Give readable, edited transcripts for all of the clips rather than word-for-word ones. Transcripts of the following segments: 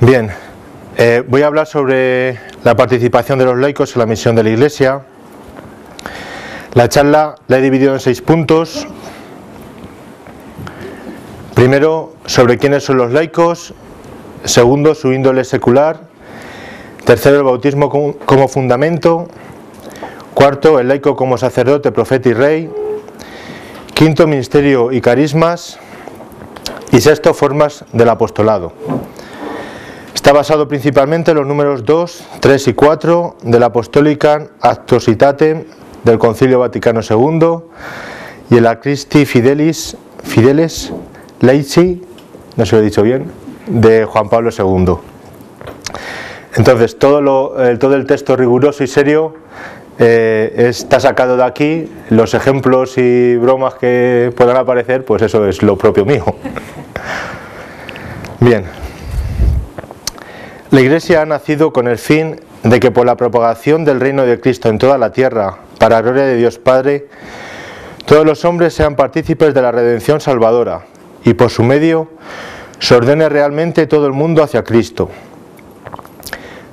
Bien, voy a hablar sobre la participación de los laicos en la misión de la Iglesia. La charla la he dividido en 6 puntos. Primero, sobre quiénes son los laicos. Segundo, su índole secular. Tercero, el bautismo como fundamento. Cuarto, el laico como sacerdote, profeta y rey. Quinto, ministerio y carismas. Y sexto, formas del apostolado. Está basado principalmente en los números 2, 3 y 4 de la Apostolica Actuositatem del Concilio Vaticano II y en la Christi Fidelis Laici, no se lo he dicho bien, de Juan Pablo II. Entonces, todo el texto riguroso y serio está sacado de aquí. Los ejemplos y bromas que puedan aparecer, pues eso es lo propio mío. Bien. La Iglesia ha nacido con el fin de que por la propagación del reino de Cristo en toda la tierra, para gloria de Dios Padre, todos los hombres sean partícipes de la redención salvadora y por su medio se ordene realmente todo el mundo hacia Cristo.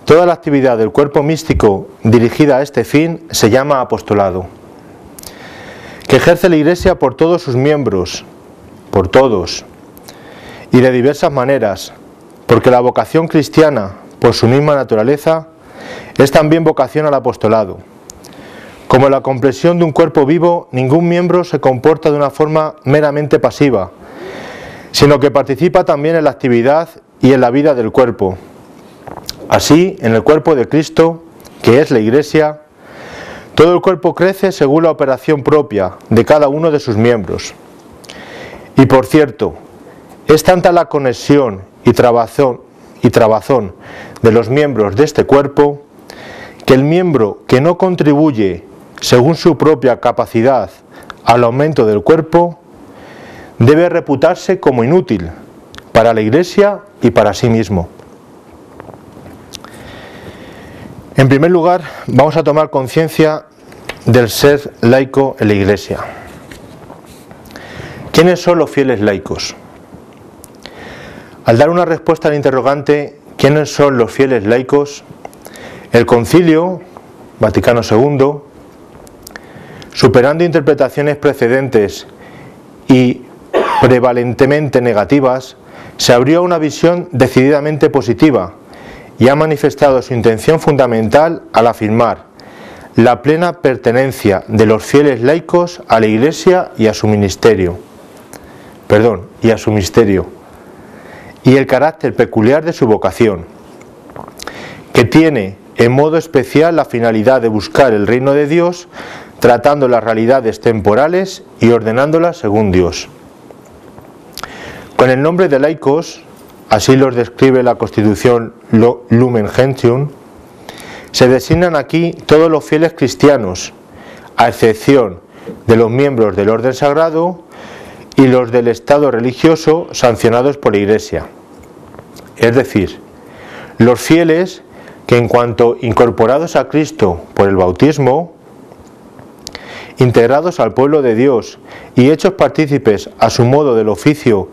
Toda la actividad del cuerpo místico dirigida a este fin se llama apostolado, que ejerce la Iglesia por todos sus miembros, por todos, y de diversas maneras, porque la vocación cristiana, por su misma naturaleza, es también vocación al apostolado. Como la comprensión de un cuerpo vivo, ningún miembro se comporta de una forma meramente pasiva, sino que participa también en la actividad y en la vida del cuerpo. Así, en el cuerpo de Cristo, que es la Iglesia, todo el cuerpo crece según la operación propia de cada uno de sus miembros. Y por cierto, es tanta la conexión y trabazón de los miembros de este cuerpo, que el miembro que no contribuye según su propia capacidad al aumento del cuerpo, debe reputarse como inútil para la Iglesia y para sí mismo. En primer lugar, vamos a tomar conciencia del ser laico en la Iglesia. ¿Quiénes son los fieles laicos? Al dar una respuesta al interrogante ¿quiénes son los fieles laicos?, el Concilio Vaticano II, superando interpretaciones precedentes y prevalentemente negativas, se abrió a una visión decididamente positiva y ha manifestado su intención fundamental al afirmar la plena pertenencia de los fieles laicos a la Iglesia y a su misterio, y el carácter peculiar de su vocación, que tiene en modo especial la finalidad de buscar el reino de Dios, tratando las realidades temporales y ordenándolas según Dios. Con el nombre de laicos, así los describe la Constitución Lumen Gentium, se designan aquí todos los fieles cristianos, a excepción de los miembros del orden sagrado y los del Estado religioso sancionados por la Iglesia. Es decir, los fieles que en cuanto incorporados a Cristo por el bautismo, integrados al pueblo de Dios y hechos partícipes a su modo del oficio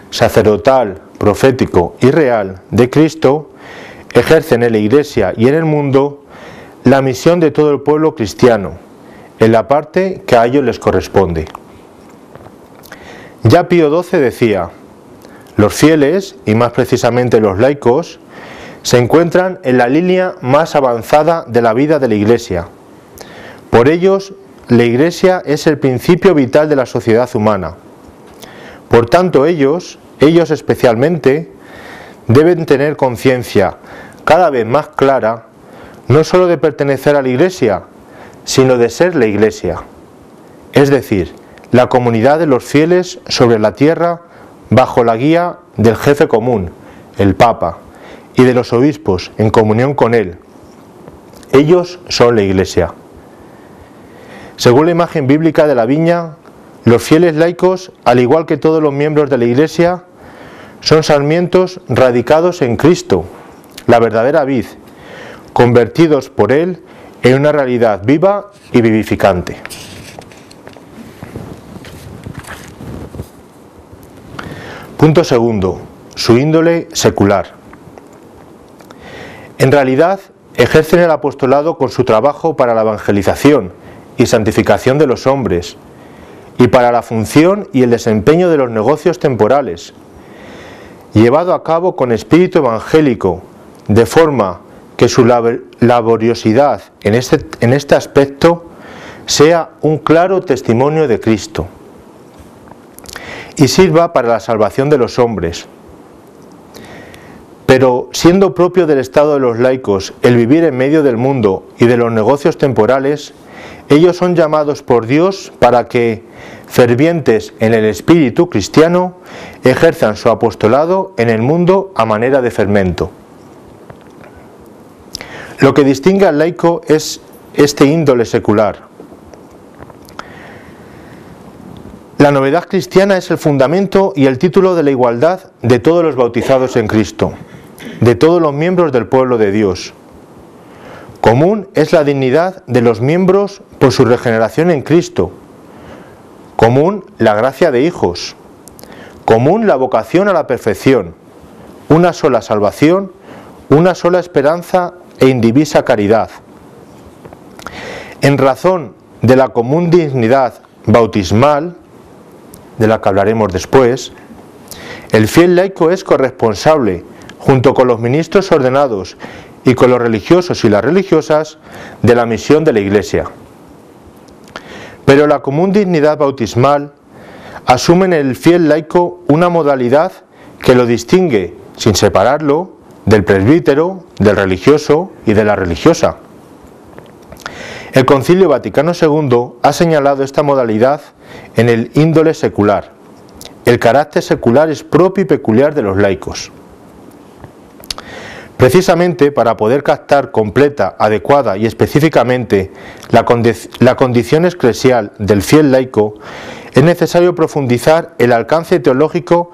sacerdotal, profético y real de Cristo, ejercen en la Iglesia y en el mundo la misión de todo el pueblo cristiano, en la parte que a ellos les corresponde. Ya Pío XII decía: los fieles, y más precisamente los laicos, se encuentran en la línea más avanzada de la vida de la Iglesia. Por ellos, la Iglesia es el principio vital de la sociedad humana. Por tanto, ellos especialmente, deben tener conciencia cada vez más clara, no sólo de pertenecer a la Iglesia, sino de ser la Iglesia, es decir, la comunidad de los fieles sobre la tierra bajo la guía del jefe común, el Papa, y de los obispos en comunión con él. Ellos son la Iglesia. Según la imagen bíblica de la viña, los fieles laicos, al igual que todos los miembros de la Iglesia, son sarmientos radicados en Cristo, la verdadera vid, convertidos por él en una realidad viva y vivificante. Punto segundo, su índole secular. En realidad, ejercen el apostolado con su trabajo para la evangelización y santificación de los hombres, y para la función y el desempeño de los negocios temporales, llevado a cabo con espíritu evangélico, de forma que su laboriosidad en este aspecto sea un claro testimonio de Cristo y sirva para la salvación de los hombres. Pero siendo propio del estado de los laicos el vivir en medio del mundo y de los negocios temporales, ellos son llamados por Dios para que, fervientes en el espíritu cristiano, ejerzan su apostolado en el mundo a manera de fermento. Lo que distingue al laico es este índole secular. La novedad cristiana es el fundamento y el título de la igualdad de todos los bautizados en Cristo, de todos los miembros del pueblo de Dios. Común es la dignidad de los miembros por su regeneración en Cristo. Común la gracia de hijos. Común la vocación a la perfección. Una sola salvación, una sola esperanza e indivisa caridad. En razón de la común dignidad bautismal, de la que hablaremos después, el fiel laico es corresponsable, junto con los ministros ordenados y con los religiosos y las religiosas, de la misión de la Iglesia. Pero la común dignidad bautismal asume en el fiel laico una modalidad que lo distingue, sin separarlo, del presbítero, del religioso y de la religiosa. El Concilio Vaticano II ha señalado esta modalidad en el índole secular. El carácter secular es propio y peculiar de los laicos. Precisamente para poder captar completa, adecuada y específicamente la condición eclesial del fiel laico, es necesario profundizar el alcance teológico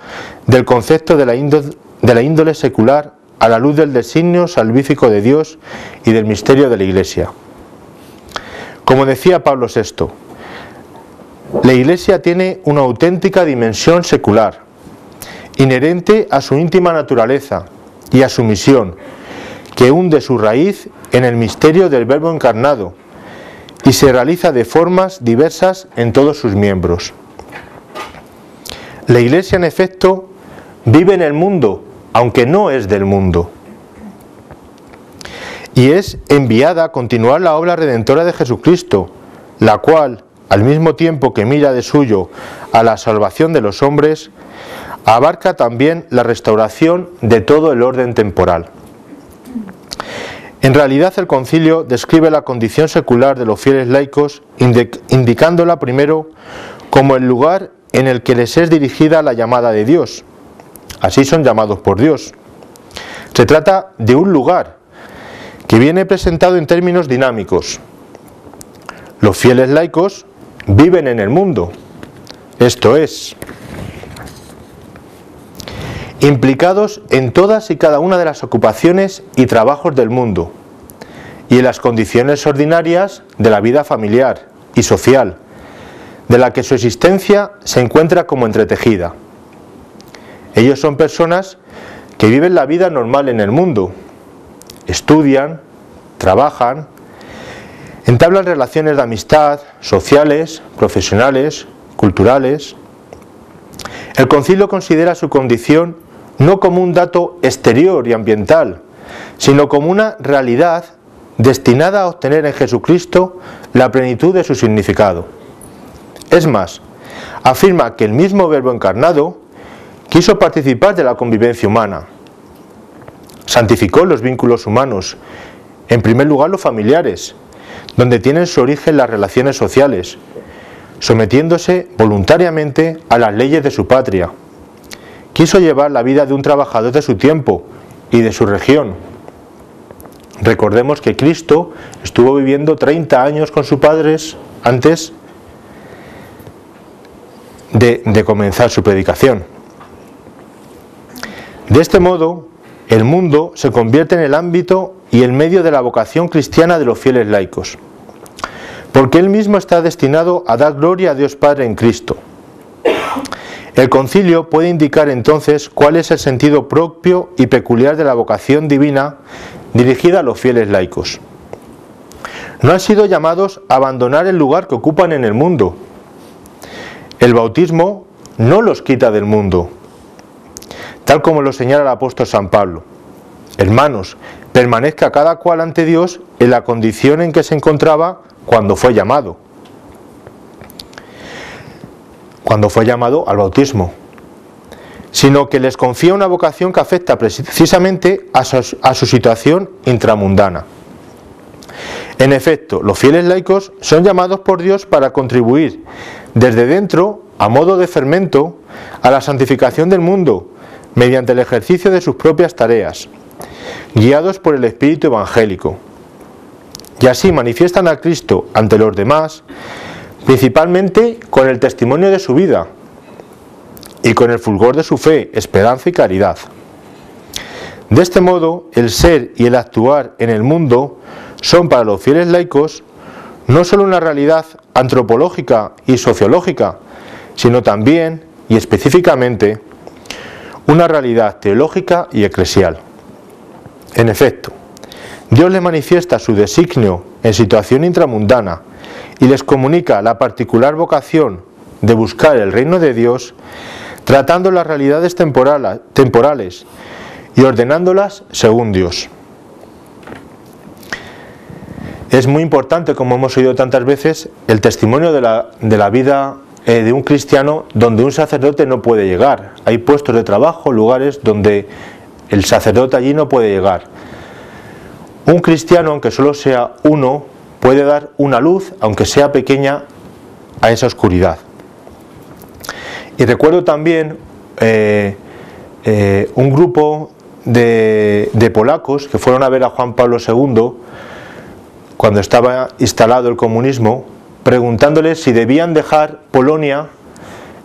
del concepto de la índole secular a la luz del designio salvífico de Dios y del misterio de la Iglesia. Como decía Pablo VI, la Iglesia tiene una auténtica dimensión secular, inherente a su íntima naturaleza y a su misión, que hunde su raíz en el misterio del Verbo encarnado y se realiza de formas diversas en todos sus miembros. La Iglesia, en efecto, vive en el mundo, aunque no es del mundo, y es enviada a continuar la obra redentora de Jesucristo, la cual, al mismo tiempo que mira de suyo a la salvación de los hombres, abarca también la restauración de todo el orden temporal. En realidad, el concilio describe la condición secular de los fieles laicos, indicándola primero como el lugar en el que les es dirigida la llamada de Dios. Así son llamados por Dios. Se trata de un lugar que viene presentado en términos dinámicos. Los fieles laicos viven en el mundo, esto es, implicados en todas y cada una de las ocupaciones y trabajos del mundo y en las condiciones ordinarias de la vida familiar y social, de la que su existencia se encuentra como entretejida. Ellos son personas que viven la vida normal en el mundo, estudian, trabajan, entablan relaciones de amistad, sociales, profesionales, culturales. El concilio considera su condición no como un dato exterior y ambiental, sino como una realidad destinada a obtener en Jesucristo la plenitud de su significado. Es más, afirma que el mismo Verbo encarnado quiso participar de la convivencia humana, santificó los vínculos humanos, en primer lugar los familiares, donde tienen su origen las relaciones sociales, sometiéndose voluntariamente a las leyes de su patria. Quiso llevar la vida de un trabajador de su tiempo y de su región. Recordemos que Cristo estuvo viviendo 30 años con sus padres antes de comenzar su predicación. De este modo, el mundo se convierte en el ámbito y el medio de la vocación cristiana de los fieles laicos, porque él mismo está destinado a dar gloria a Dios Padre en Cristo. El concilio puede indicar entonces cuál es el sentido propio y peculiar de la vocación divina dirigida a los fieles laicos. No han sido llamados a abandonar el lugar que ocupan en el mundo. El bautismo no los quita del mundo, tal como lo señala el apóstol San Pablo. Hermanos, permanezca cada cual ante Dios en la condición en que se encontraba cuando fue llamado. Cuando fue llamado al bautismo. Sino que les confía una vocación que afecta precisamente a su situación intramundana. En efecto, los fieles laicos son llamados por Dios para contribuir desde dentro, a modo de fermento, a la santificación del mundo, mediante el ejercicio de sus propias tareas, guiados por el Espíritu evangélico. Y así manifiestan a Cristo ante los demás, principalmente con el testimonio de su vida y con el fulgor de su fe, esperanza y caridad. De este modo, el ser y el actuar en el mundo son para los fieles laicos no solo una realidad antropológica y sociológica, sino también y específicamente una realidad teológica y eclesial. En efecto, Dios les manifiesta su designio en situación intramundana y les comunica la particular vocación de buscar el reino de Dios, tratando las realidades temporales y ordenándolas según Dios. Es muy importante, como hemos oído tantas veces, el testimonio de la vida de un cristiano donde un sacerdote no puede llegar. Hay puestos de trabajo, lugares donde el sacerdote allí no puede llegar. Un cristiano, aunque solo sea uno, puede dar una luz, aunque sea pequeña, a esa oscuridad. Y recuerdo también un grupo de polacos que fueron a ver a Juan Pablo II cuando estaba instalado el comunismo, preguntándoles si debían dejar Polonia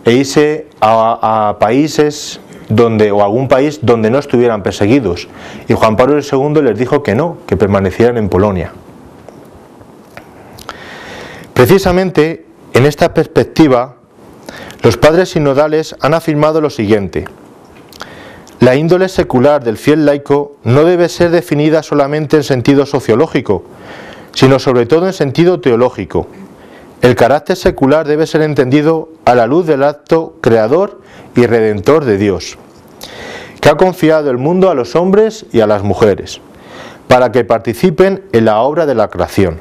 e irse a países o algún país donde no estuvieran perseguidos. Y Juan Pablo II les dijo que no, que permanecieran en Polonia. Precisamente en esta perspectiva, los padres sinodales han afirmado lo siguiente: la índole secular del fiel laico no debe ser definida solamente en sentido sociológico, sino sobre todo en sentido teológico. El carácter secular debe ser entendido a la luz del acto creador y redentor de Dios, que ha confiado el mundo a los hombres y a las mujeres, para que participen en la obra de la creación,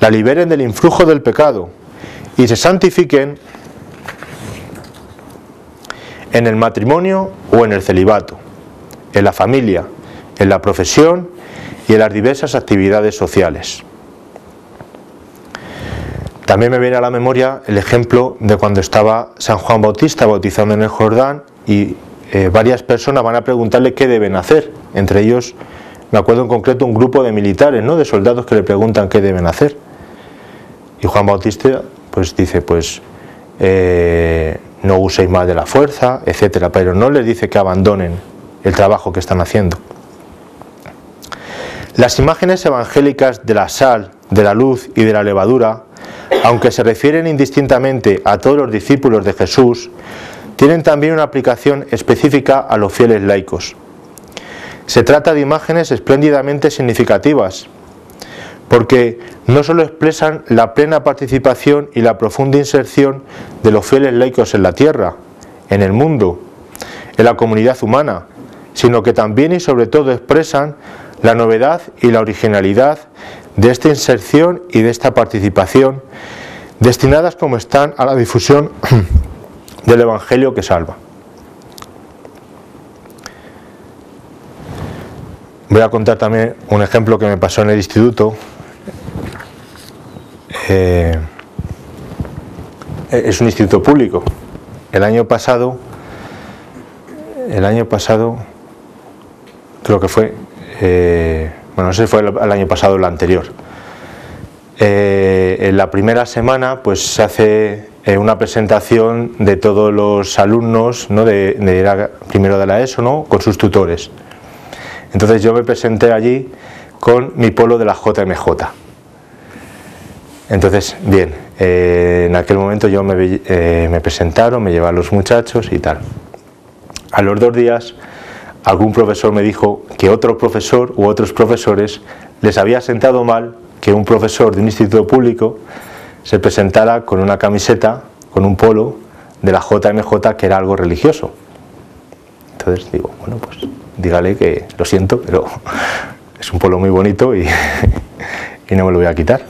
la liberen del influjo del pecado y se santifiquen en el matrimonio o en el celibato, en la familia, en la profesión y en las diversas actividades sociales. También me viene a la memoria el ejemplo de cuando estaba San Juan Bautista bautizando en el Jordán y varias personas van a preguntarle qué deben hacer. Entre ellos, me acuerdo en concreto un grupo de militares, ¿no?, de soldados que le preguntan qué deben hacer. Y Juan Bautista pues dice, no uséis más de la fuerza, etcétera, pero no les dice que abandonen el trabajo que están haciendo. Las imágenes evangélicas de la sal, de la luz y de la levadura, aunque se refieren indistintamente a todos los discípulos de Jesús, tienen también una aplicación específica a los fieles laicos. Se trata de imágenes espléndidamente significativas, porque no solo expresan la plena participación y la profunda inserción de los fieles laicos en la tierra, en el mundo, en la comunidad humana, sino que también y sobre todo expresan la novedad y la originalidad de esta inserción y de esta participación, destinadas como están a la difusión del Evangelio que salva. Voy a contar también un ejemplo que me pasó en el instituto. Es un instituto público. El año pasado creo que fue, no sé si fue el año pasado o el anterior. En la primera semana pues se hace una presentación de todos los alumnos, ¿no?, primero de la ESO, ¿no?, con sus tutores. Entonces yo me presenté allí con mi polo de la JMJ. Entonces, bien, en aquel momento yo me presentaron, me llevaron los muchachos y tal. A los 2 días algún profesor me dijo que otro profesor u otros profesores les había sentado mal que un profesor de un instituto público se presentara con una camiseta, con un polo de la JMJ, que era algo religioso. Entonces digo, bueno, pues dígale que lo siento, pero es un polo muy bonito y no me lo voy a quitar.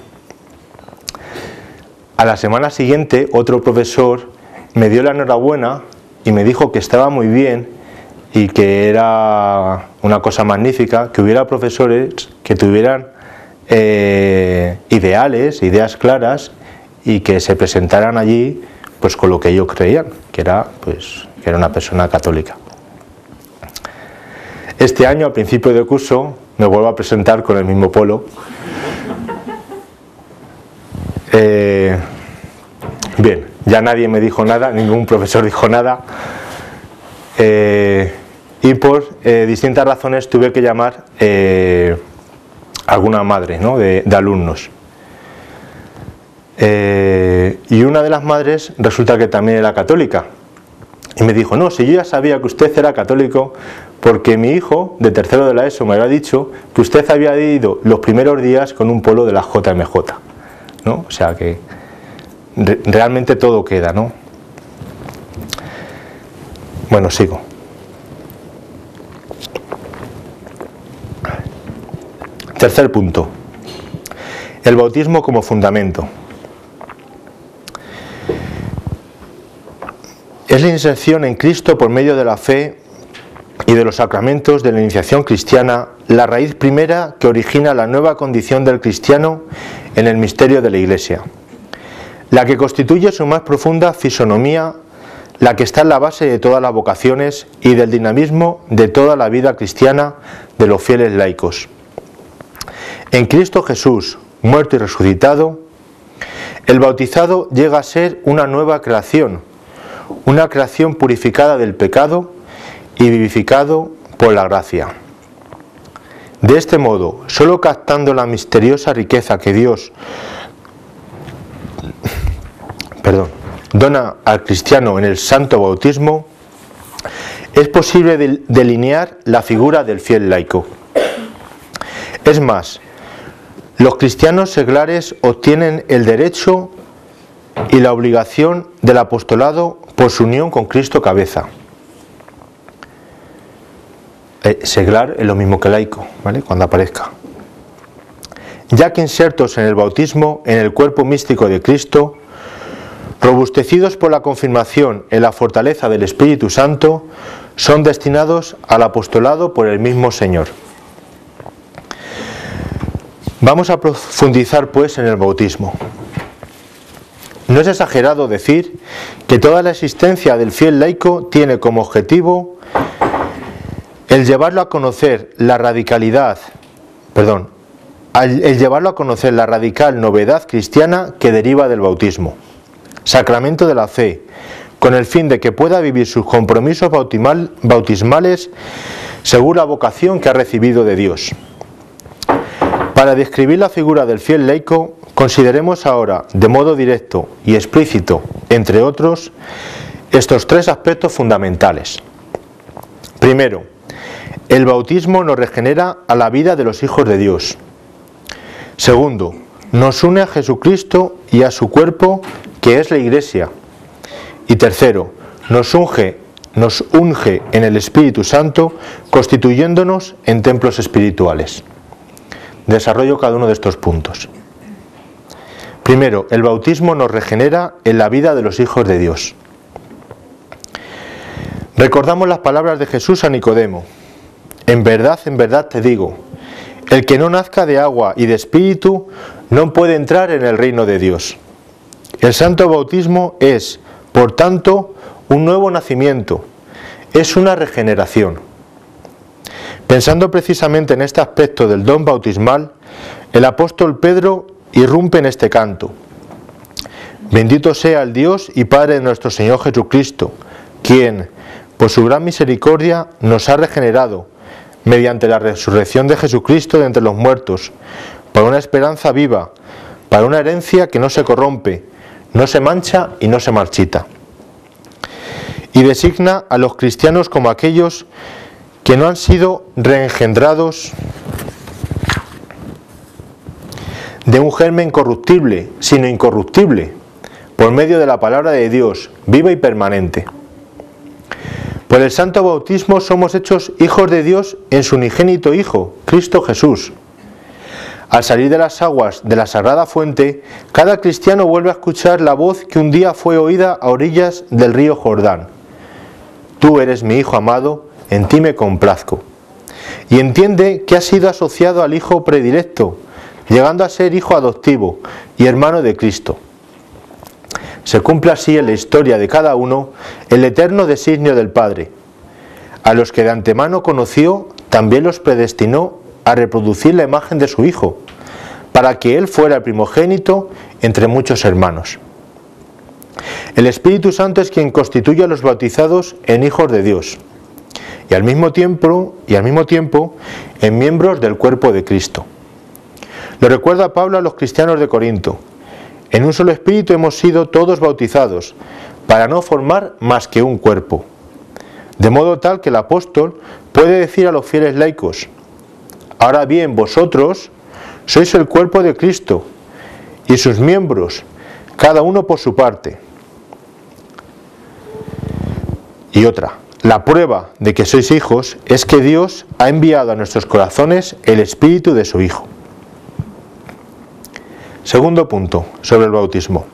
A la semana siguiente otro profesor me dio la enhorabuena y me dijo que estaba muy bien y que era una cosa magnífica que hubiera profesores que tuvieran ideas claras y que se presentaran allí pues con lo que ellos creían, que era una persona católica. Este año, a principio de curso, me vuelvo a presentar con el mismo polo. Bien, ya nadie me dijo nada, ningún profesor dijo nada, y por distintas razones tuve que llamar a alguna madre, ¿no?, de alumnos. Y una de las madres resulta que también era católica y me dijo, no, si yo ya sabía que usted era católico porque mi hijo de tercero de la ESO me había dicho que usted había ido los primeros días con un polo de la JMJ, ¿no? O sea que realmente todo queda, ¿no? Bueno, sigo. Tercer punto, el bautismo como fundamento. Es la inserción en Cristo por medio de la fe y de los sacramentos de la iniciación cristiana la raíz primera que origina la nueva condición del cristiano en el misterio de la Iglesia, la que constituye su más profunda fisonomía, la que está en la base de todas las vocaciones y del dinamismo de toda la vida cristiana de los fieles laicos. En Cristo Jesús, muerto y resucitado, el bautizado llega a ser una nueva creación purificada del pecado y vivificado por la gracia. De este modo, solo captando la misteriosa riqueza que Dios dona al cristiano en el santo bautismo, es posible delinear la figura del fiel laico. Es más, los cristianos seglares obtienen el derecho y la obligación del apostolado por su unión con Cristo cabeza. Seglar es lo mismo que laico, ¿vale?, cuando aparezca. Ya que insertos en el bautismo, en el cuerpo místico de Cristo, robustecidos por la confirmación en la fortaleza del Espíritu Santo, son destinados al apostolado por el mismo Señor. Vamos a profundizar pues en el bautismo. No es exagerado decir que toda la existencia del fiel laico tiene como objetivo el llevarlo a conocer la radical novedad cristiana que deriva del bautismo, sacramento de la fe, con el fin de que pueda vivir sus compromisos bautismales según la vocación que ha recibido de Dios. Para describir la figura del fiel laico, consideremos ahora, de modo directo y explícito, entre otros, estos tres aspectos fundamentales. Primero, el bautismo nos regenera a la vida de los hijos de Dios. Segundo, nos une a Jesucristo y a su cuerpo, que es la Iglesia. Y tercero, nos unge en el Espíritu Santo, constituyéndonos en templos espirituales. Desarrollo cada uno de estos puntos. Primero, el bautismo nos regenera en la vida de los hijos de Dios. Recordamos las palabras de Jesús a Nicodemo. En verdad te digo, el que no nazca de agua y de espíritu no puede entrar en el reino de Dios. El santo bautismo es, por tanto, un nuevo nacimiento, es una regeneración. Pensando precisamente en este aspecto del don bautismal, el apóstol Pedro irrumpe en este canto. Bendito sea el Dios y Padre de nuestro Señor Jesucristo, quien, por su gran misericordia, nos ha regenerado, mediante la resurrección de Jesucristo de entre los muertos, para una esperanza viva, para una herencia que no se corrompe, no se mancha y no se marchita. Y designa a los cristianos como aquellos que no han sido reengendrados de un germen corruptible, sino incorruptible, por medio de la palabra de Dios, viva y permanente. Por el santo bautismo somos hechos hijos de Dios en su unigénito Hijo, Cristo Jesús. Al salir de las aguas de la sagrada fuente, cada cristiano vuelve a escuchar la voz que un día fue oída a orillas del río Jordán. Tú eres mi Hijo amado, en ti me complazco. Y entiende que ha sido asociado al Hijo predilecto, llegando a ser hijo adoptivo y hermano de Cristo. Se cumple así en la historia de cada uno el eterno designio del Padre. A los que de antemano conoció, también los predestinó a reproducir la imagen de su Hijo, para que Él fuera el primogénito entre muchos hermanos. El Espíritu Santo es quien constituye a los bautizados en hijos de Dios, y al mismo tiempo en miembros del cuerpo de Cristo. Lo recuerda Pablo a los cristianos de Corinto: en un solo espíritu hemos sido todos bautizados, para no formar más que un cuerpo. De modo tal que el apóstol puede decir a los fieles laicos: ahora bien, vosotros sois el cuerpo de Cristo, y sus miembros, cada uno por su parte. Y otra: la prueba de que sois hijos es que Dios ha enviado a nuestros corazones el Espíritu de su Hijo. Segundo punto sobre el bautismo.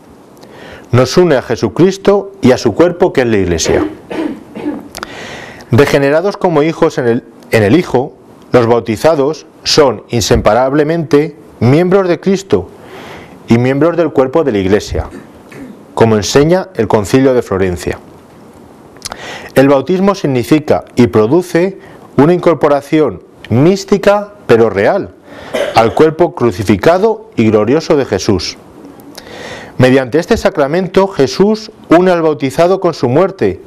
Nos une a Jesucristo y a su cuerpo, que es la Iglesia. Regenerados como hijos en el Hijo, los bautizados son inseparablemente miembros de Cristo y miembros del cuerpo de la Iglesia, como enseña el Concilio de Florencia. El bautismo significa y produce una incorporación mística pero real al cuerpo crucificado y glorioso de Jesús. Mediante este sacramento, Jesús une al bautizado con su muerte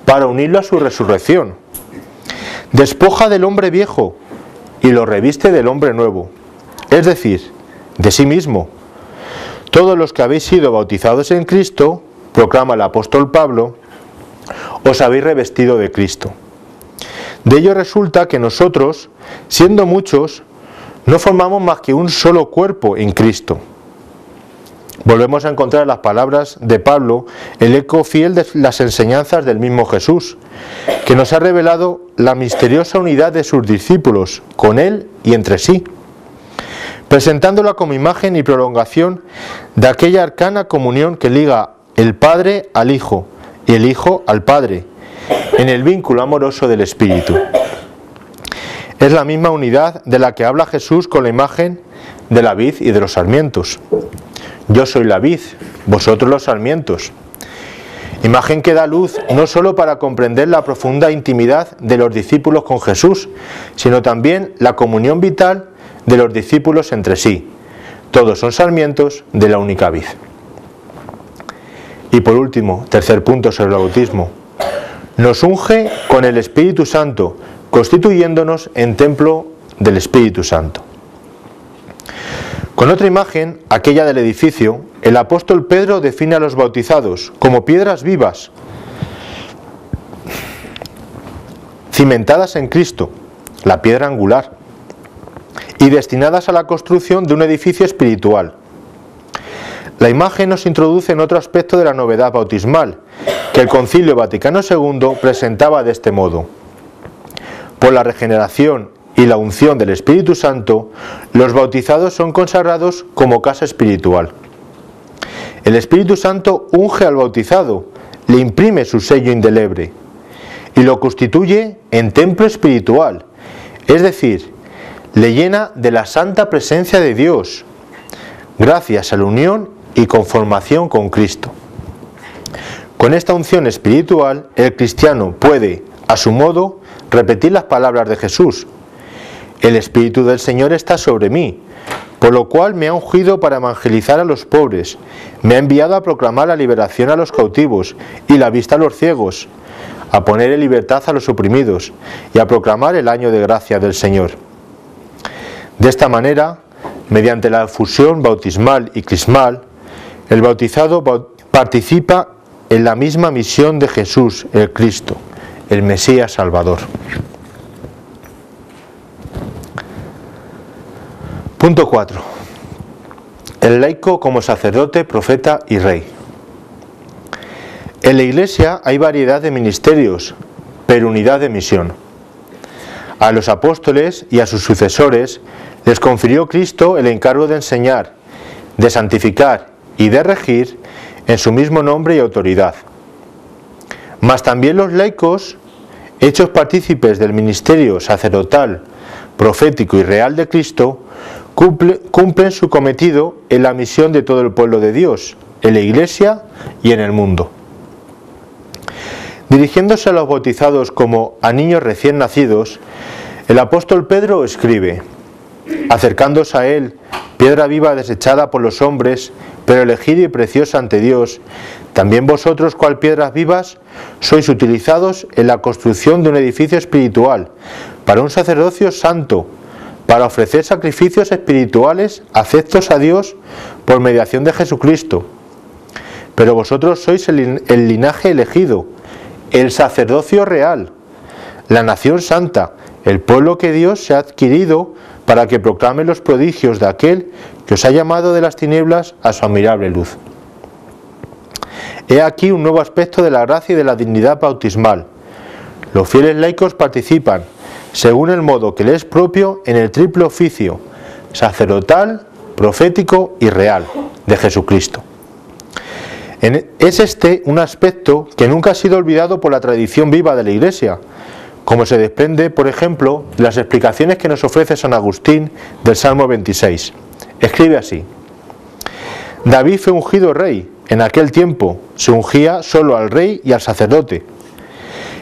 para unirlo a su resurrección. Despoja del hombre viejo y lo reviste del hombre nuevo, es decir, de sí mismo. Todos los que habéis sido bautizados en Cristo, proclama el apóstol Pablo, os habéis revestido de Cristo. De ello resulta que nosotros, siendo muchos, no formamos más que un solo cuerpo en Cristo. Volvemos a encontrar en las palabras de Pablo el eco fiel de las enseñanzas del mismo Jesús, que nos ha revelado la misteriosa unidad de sus discípulos con Él y entre sí, presentándola como imagen y prolongación de aquella arcana comunión que liga el Padre al Hijo y el Hijo al Padre, en el vínculo amoroso del Espíritu. Es la misma unidad de la que habla Jesús con la imagen de la vid y de los sarmientos. Yo soy la vid, vosotros los sarmientos. Imagen que da luz no solo para comprender la profunda intimidad de los discípulos con Jesús, sino también la comunión vital de los discípulos entre sí. Todos son sarmientos de la única vid. Y por último, tercer punto sobre el bautismo. Nos unge con el Espíritu Santo, constituyéndonos en templo del Espíritu Santo. Con otra imagen, aquella del edificio, el apóstol Pedro define a los bautizados como piedras vivas, cimentadas en Cristo, la piedra angular, y destinadas a la construcción de un edificio espiritual. La imagen nos introduce en otro aspecto de la novedad bautismal, que el Concilio Vaticano II presentaba de este modo. Por la regeneración y la unción del Espíritu Santo, los bautizados son consagrados como casa espiritual. El Espíritu Santo unge al bautizado, le imprime su sello indeleble y lo constituye en templo espiritual, es decir, le llena de la santa presencia de Dios, gracias a la unión y conformación con Cristo. Con esta unción espiritual, el cristiano puede, a su modo, repetir las palabras de Jesús: el Espíritu del Señor está sobre mí, por lo cual me ha ungido para evangelizar a los pobres, me ha enviado a proclamar la liberación a los cautivos y la vista a los ciegos, a poner en libertad a los oprimidos y a proclamar el año de gracia del Señor. De esta manera, mediante la fusión bautismal y crismal, el bautizado participa en la misma misión de Jesús, el Cristo, el Mesías Salvador. Punto 4. El laico como sacerdote, profeta y rey. En la Iglesia hay variedad de ministerios, pero unidad de misión. A los apóstoles y a sus sucesores les confirió Cristo el encargo de enseñar, de santificar y de regir en su mismo nombre y autoridad. Mas también los laicos, hechos partícipes del ministerio sacerdotal, profético y real de Cristo, cumplen su cometido en la misión de todo el pueblo de Dios, en la Iglesia y en el mundo. Dirigiéndose a los bautizados como a niños recién nacidos, el apóstol Pedro escribe: acercándose a él, piedra viva desechada por los hombres, pero elegida y preciosa ante Dios, también vosotros, cual piedras vivas, sois utilizados en la construcción de un edificio espiritual, para un sacerdocio santo, para ofrecer sacrificios espirituales aceptos a Dios por mediación de Jesucristo. Pero vosotros sois el linaje elegido, el sacerdocio real, la nación santa, el pueblo que Dios se ha adquirido para que proclame los prodigios de aquel que os ha llamado de las tinieblas a su admirable luz. He aquí un nuevo aspecto de la gracia y de la dignidad bautismal. Los fieles laicos participan, según el modo que les es propio, en el triple oficio sacerdotal, profético y real de Jesucristo. Es este un aspecto que nunca ha sido olvidado por la tradición viva de la Iglesia, como se desprende, por ejemplo, de las explicaciones que nos ofrece San Agustín del Salmo 26. Escribe así: David fue ungido rey. En aquel tiempo se ungía solo al rey y al sacerdote.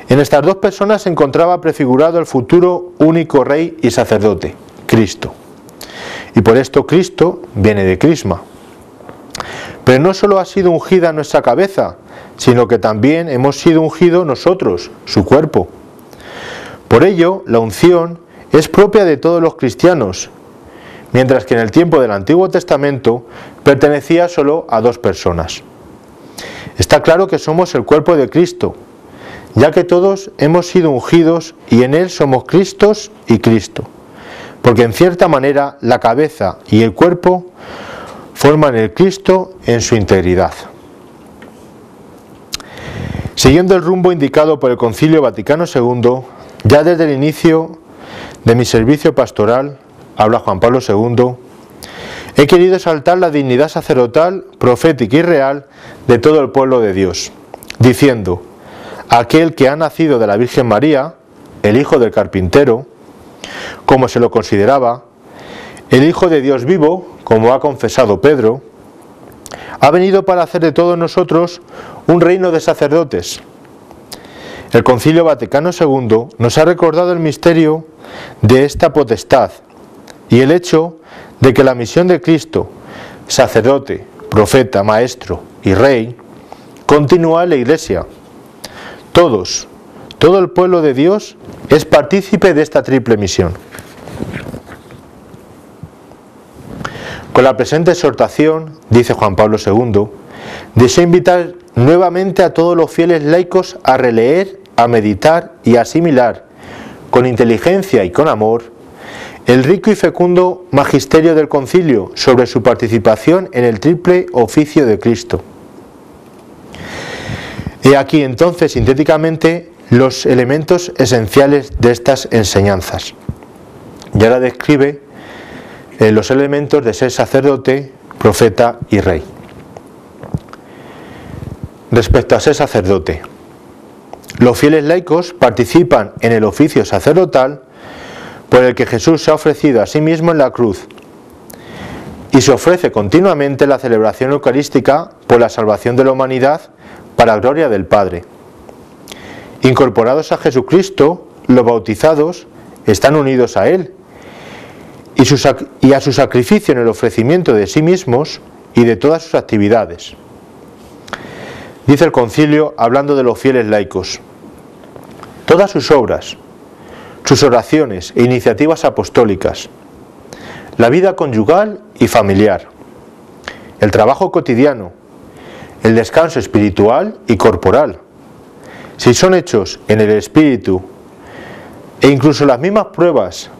En estas dos personas se encontraba prefigurado el futuro único rey y sacerdote, Cristo. Y por esto Cristo viene de crisma. Pero no solo ha sido ungida nuestra cabeza, sino que también hemos sido ungidos nosotros, su cuerpo. Por ello, la unción es propia de todos los cristianos, mientras que en el tiempo del Antiguo Testamento pertenecía solo a dos personas. Está claro que somos el cuerpo de Cristo, ya que todos hemos sido ungidos y en Él somos Cristos y Cristo, porque en cierta manera la cabeza y el cuerpo forman el Cristo en su integridad. Siguiendo el rumbo indicado por el Concilio Vaticano II, ya desde el inicio de mi servicio pastoral, habla Juan Pablo II, he querido exaltar la dignidad sacerdotal, profética y real de todo el pueblo de Dios, diciendo: aquel que ha nacido de la Virgen María, el hijo del carpintero, como se lo consideraba, el Hijo de Dios vivo, como ha confesado Pedro, ha venido para hacer de todos nosotros un reino de sacerdotes. El Concilio Vaticano II nos ha recordado el misterio de esta potestad y el hecho de que la misión de Cristo, sacerdote, profeta, maestro y rey, continúa en la Iglesia. Todo el pueblo de Dios es partícipe de esta triple misión. Con la presente exhortación, dice Juan Pablo II, deseo invitar nuevamente a todos los fieles laicos a releer, a meditar y a asimilar, con inteligencia y con amor, el rico y fecundo magisterio del Concilio sobre su participación en el triple oficio de Cristo. He aquí entonces sintéticamente los elementos esenciales de estas enseñanzas. Y ahora describe los elementos de ser sacerdote, profeta y rey. Respecto a ser sacerdote, los fieles laicos participan en el oficio sacerdotal por el que Jesús se ha ofrecido a sí mismo en la cruz, y se ofrece continuamente la celebración eucarística por la salvación de la humanidad para gloria del Padre. Incorporados a Jesucristo, los bautizados están unidos a Él y a su sacrificio en el ofrecimiento de sí mismos y de todas sus actividades. Dice el Concilio, hablando de los fieles laicos: todas sus obras, sus oraciones e iniciativas apostólicas, la vida conyugal y familiar, el trabajo cotidiano, el descanso espiritual y corporal, si son hechos en el Espíritu, e incluso las mismas pruebas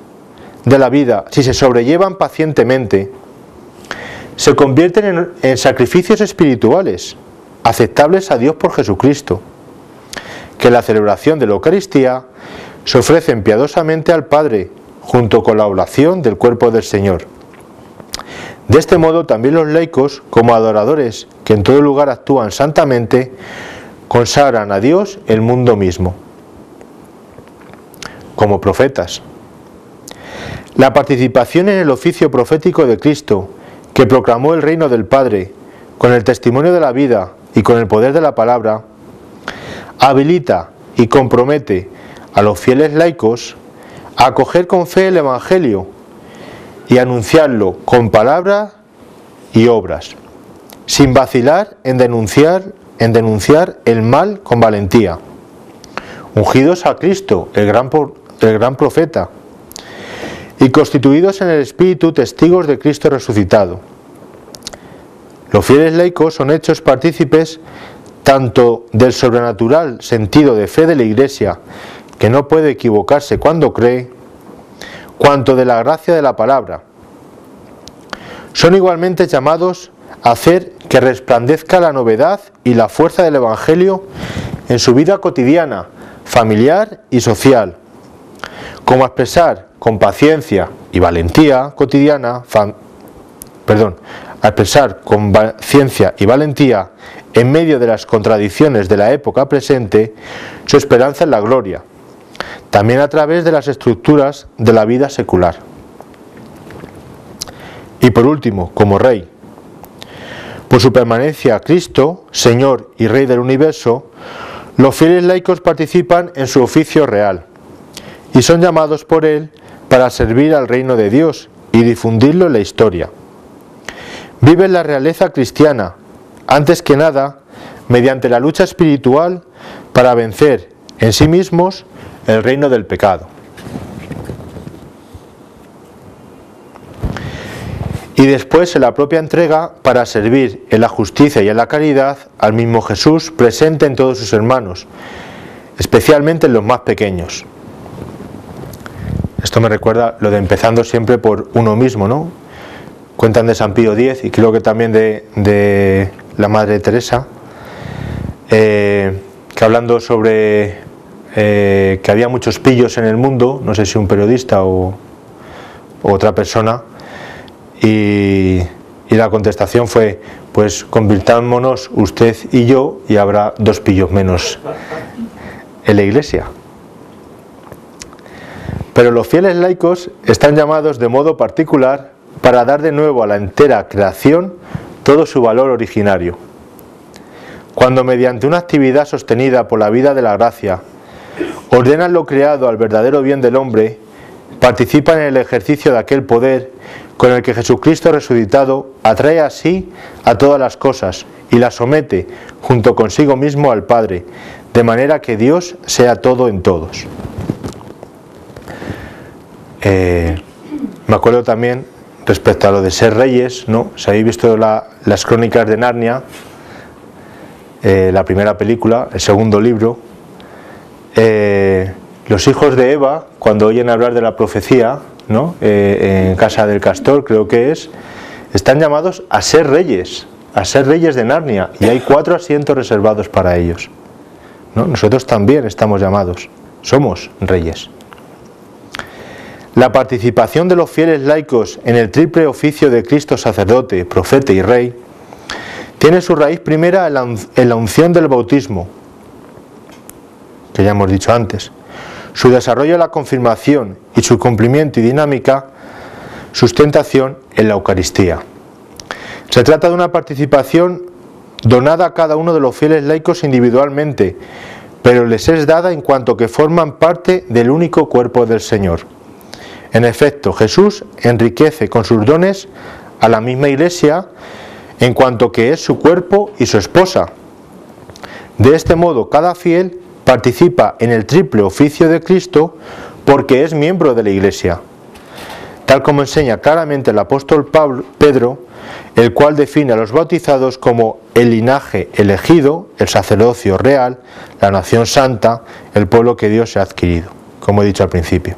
de la vida, si se sobrellevan pacientemente, se convierten en sacrificios espirituales, aceptables a Dios por Jesucristo, que en la celebración de la Eucaristía se ofrecen piadosamente al Padre, junto con la oblación del cuerpo del Señor. De este modo también los laicos, como adoradores que en todo lugar actúan santamente, consagran a Dios el mundo mismo. Como profetas. La participación en el oficio profético de Cristo, que proclamó el reino del Padre, con el testimonio de la vida y con el poder de la palabra, habilita y compromete a los fieles laicos a acoger con fe el Evangelio y anunciarlo con palabras y obras, sin vacilar en denunciar el mal con valentía, ungidos a Cristo, el gran profeta, y constituidos en el Espíritu testigos de Cristo resucitado. Los fieles laicos son hechos partícipes tanto del sobrenatural sentido de fe de la Iglesia, que no puede equivocarse cuando cree, cuanto de la gracia de la palabra. Son igualmente llamados a hacer que resplandezca la novedad y la fuerza del Evangelio en su vida cotidiana, familiar y social, como a expresar con paciencia y valentía cotidiana, en medio de las contradicciones de la época presente, su esperanza en la gloria, también a través de las estructuras de la vida secular. Y por último, como Rey. Por su permanencia a Cristo, Señor y Rey del universo, los fieles laicos participan en su oficio real y son llamados por Él para servir al reino de Dios y difundirlo en la historia. Viven la realeza cristiana, antes que nada, mediante la lucha espiritual para vencer en sí mismos el reino del pecado. Y después en la propia entrega para servir en la justicia y en la caridad al mismo Jesús presente en todos sus hermanos, especialmente en los más pequeños. Esto me recuerda lo de empezando siempre por uno mismo, ¿no? Cuentan de San Pío X y creo que también de la Madre Teresa, que hablando sobre que había muchos pillos en el mundo, no sé si un periodista o otra persona, y la contestación fue, pues convirtámonos usted y yo y habrá 2 pillos menos en la Iglesia. Pero los fieles laicos están llamados de modo particular para dar de nuevo a la entera creación todo su valor originario. Cuando mediante una actividad sostenida por la vida de la gracia ordenan lo creado al verdadero bien del hombre, participan en el ejercicio de aquel poder con el que Jesucristo resucitado atrae así a todas las cosas y las somete junto consigo mismo al Padre, de manera que Dios sea todo en todos. Me acuerdo también respecto a lo de ser reyes, ¿no? Si habéis visto las Crónicas de Narnia, la primera película, el segundo libro, los hijos de Eva, cuando oyen hablar de la profecía, ¿no? En casa del castor, creo que están llamados a ser reyes de Narnia, y hay 4 asientos reservados para ellos, ¿no? Nosotros también estamos llamados, somos reyes. La participación de los fieles laicos en el triple oficio de Cristo sacerdote, profeta y rey tiene su raíz primera en la unción del bautismo, que ya hemos dicho antes, su desarrollo en la confirmación y su cumplimiento y dinámica sustentación en la Eucaristía. Se trata de una participación donada a cada uno de los fieles laicos individualmente, pero les es dada en cuanto que forman parte del único cuerpo del Señor. En efecto, Jesús enriquece con sus dones a la misma Iglesia en cuanto que es su cuerpo y su esposa. De este modo, cada fiel participa en el triple oficio de Cristo porque es miembro de la Iglesia, tal como enseña claramente el apóstol Pedro, el cual define a los bautizados como el linaje elegido, el sacerdocio real, la nación santa, el pueblo que Dios se ha adquirido, como he dicho al principio.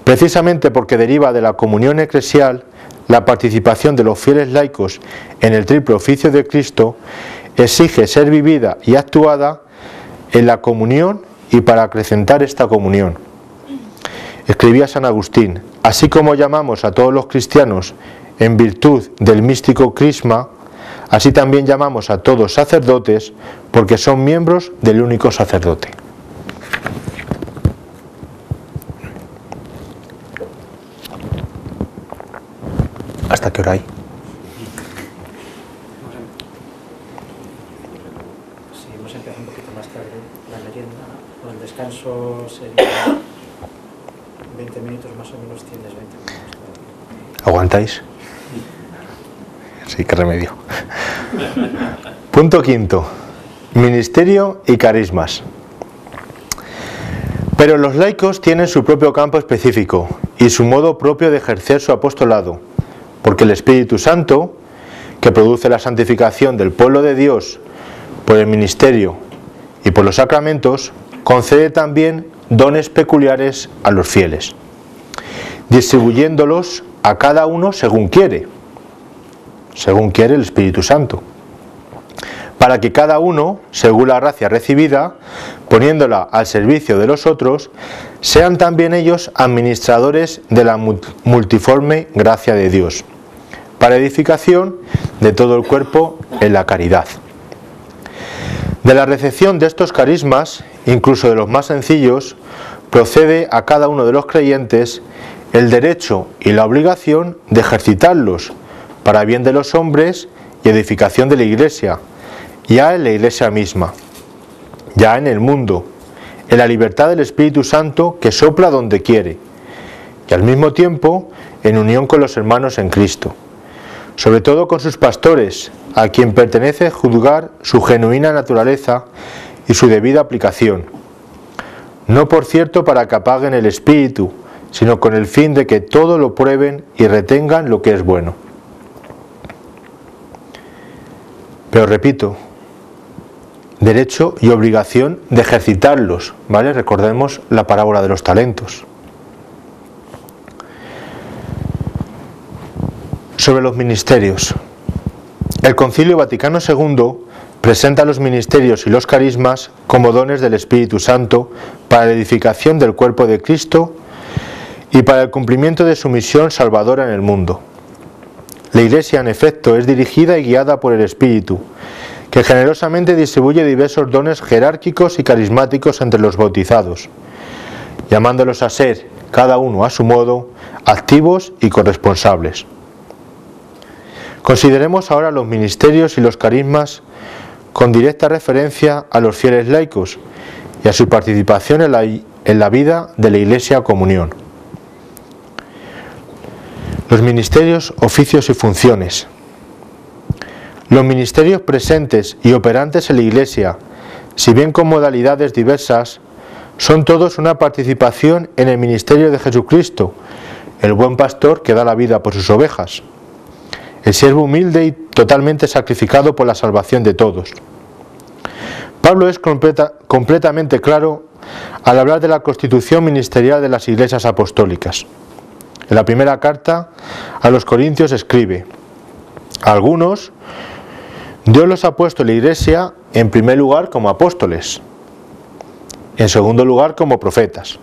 Precisamente porque deriva de la comunión eclesial, la participación de los fieles laicos en el triple oficio de Cristo exige ser vivida y actuada en la comunión y para acrecentar esta comunión. Escribía San Agustín: así como llamamos a todos los cristianos en virtud del místico crisma, así también llamamos a todos sacerdotes porque son miembros del único sacerdote. ¿Hasta qué hora hay? Sí, hemos empezado un poquito más tarde la merienda, ¿no? El descanso sería 20 minutos más o menos, tienes 20 minutos. ¿Aguantáis? Sí, qué remedio. Punto quinto: ministerio y carismas. Pero los laicos tienen su propio campo específico y su modo propio de ejercer su apostolado, porque el Espíritu Santo, que produce la santificación del pueblo de Dios por el ministerio y por los sacramentos, concede también dones peculiares a los fieles, distribuyéndolos a cada uno según quiere el Espíritu Santo, para que cada uno, según la gracia recibida, poniéndola al servicio de los otros, sean también ellos administradores de la multiforme gracia de Dios, para edificación de todo el cuerpo en la caridad. De la recepción de estos carismas, incluso de los más sencillos, procede a cada uno de los creyentes el derecho y la obligación de ejercitarlos para bien de los hombres y edificación de la Iglesia, ya en la Iglesia misma, ya en el mundo, en la libertad del Espíritu Santo que sopla donde quiere, y al mismo tiempo en unión con los hermanos en Cristo, sobre todo con sus pastores, a quien pertenece juzgar su genuina naturaleza y su debida aplicación, no por cierto para que apaguen el espíritu, sino con el fin de que todo lo prueben y retengan lo que es bueno. Pero repito, derecho y obligación de ejercitarlos, ¿vale? Recordemos la parábola de los talentos. Sobre los ministerios. El Concilio Vaticano II presenta los ministerios y los carismas como dones del Espíritu Santo para la edificación del cuerpo de Cristo y para el cumplimiento de su misión salvadora en el mundo. La Iglesia, en efecto, es dirigida y guiada por el Espíritu, que generosamente distribuye diversos dones jerárquicos y carismáticos entre los bautizados, llamándolos a ser, cada uno a su modo, activos y corresponsables. Consideremos ahora los ministerios y los carismas con directa referencia a los fieles laicos y a su participación en la vida de la Iglesia Comunión. Los ministerios, oficios y funciones. Los ministerios presentes y operantes en la Iglesia, si bien con modalidades diversas, son todos una participación en el ministerio de Jesucristo, el buen pastor que da la vida por sus ovejas, el siervo humilde y totalmente sacrificado por la salvación de todos. Pablo es completamente claro al hablar de la constitución ministerial de las iglesias apostólicas. En la primera carta a los Corintios escribe: a algunos Dios los ha puesto en la Iglesia en primer lugar como apóstoles, en segundo lugar como profetas,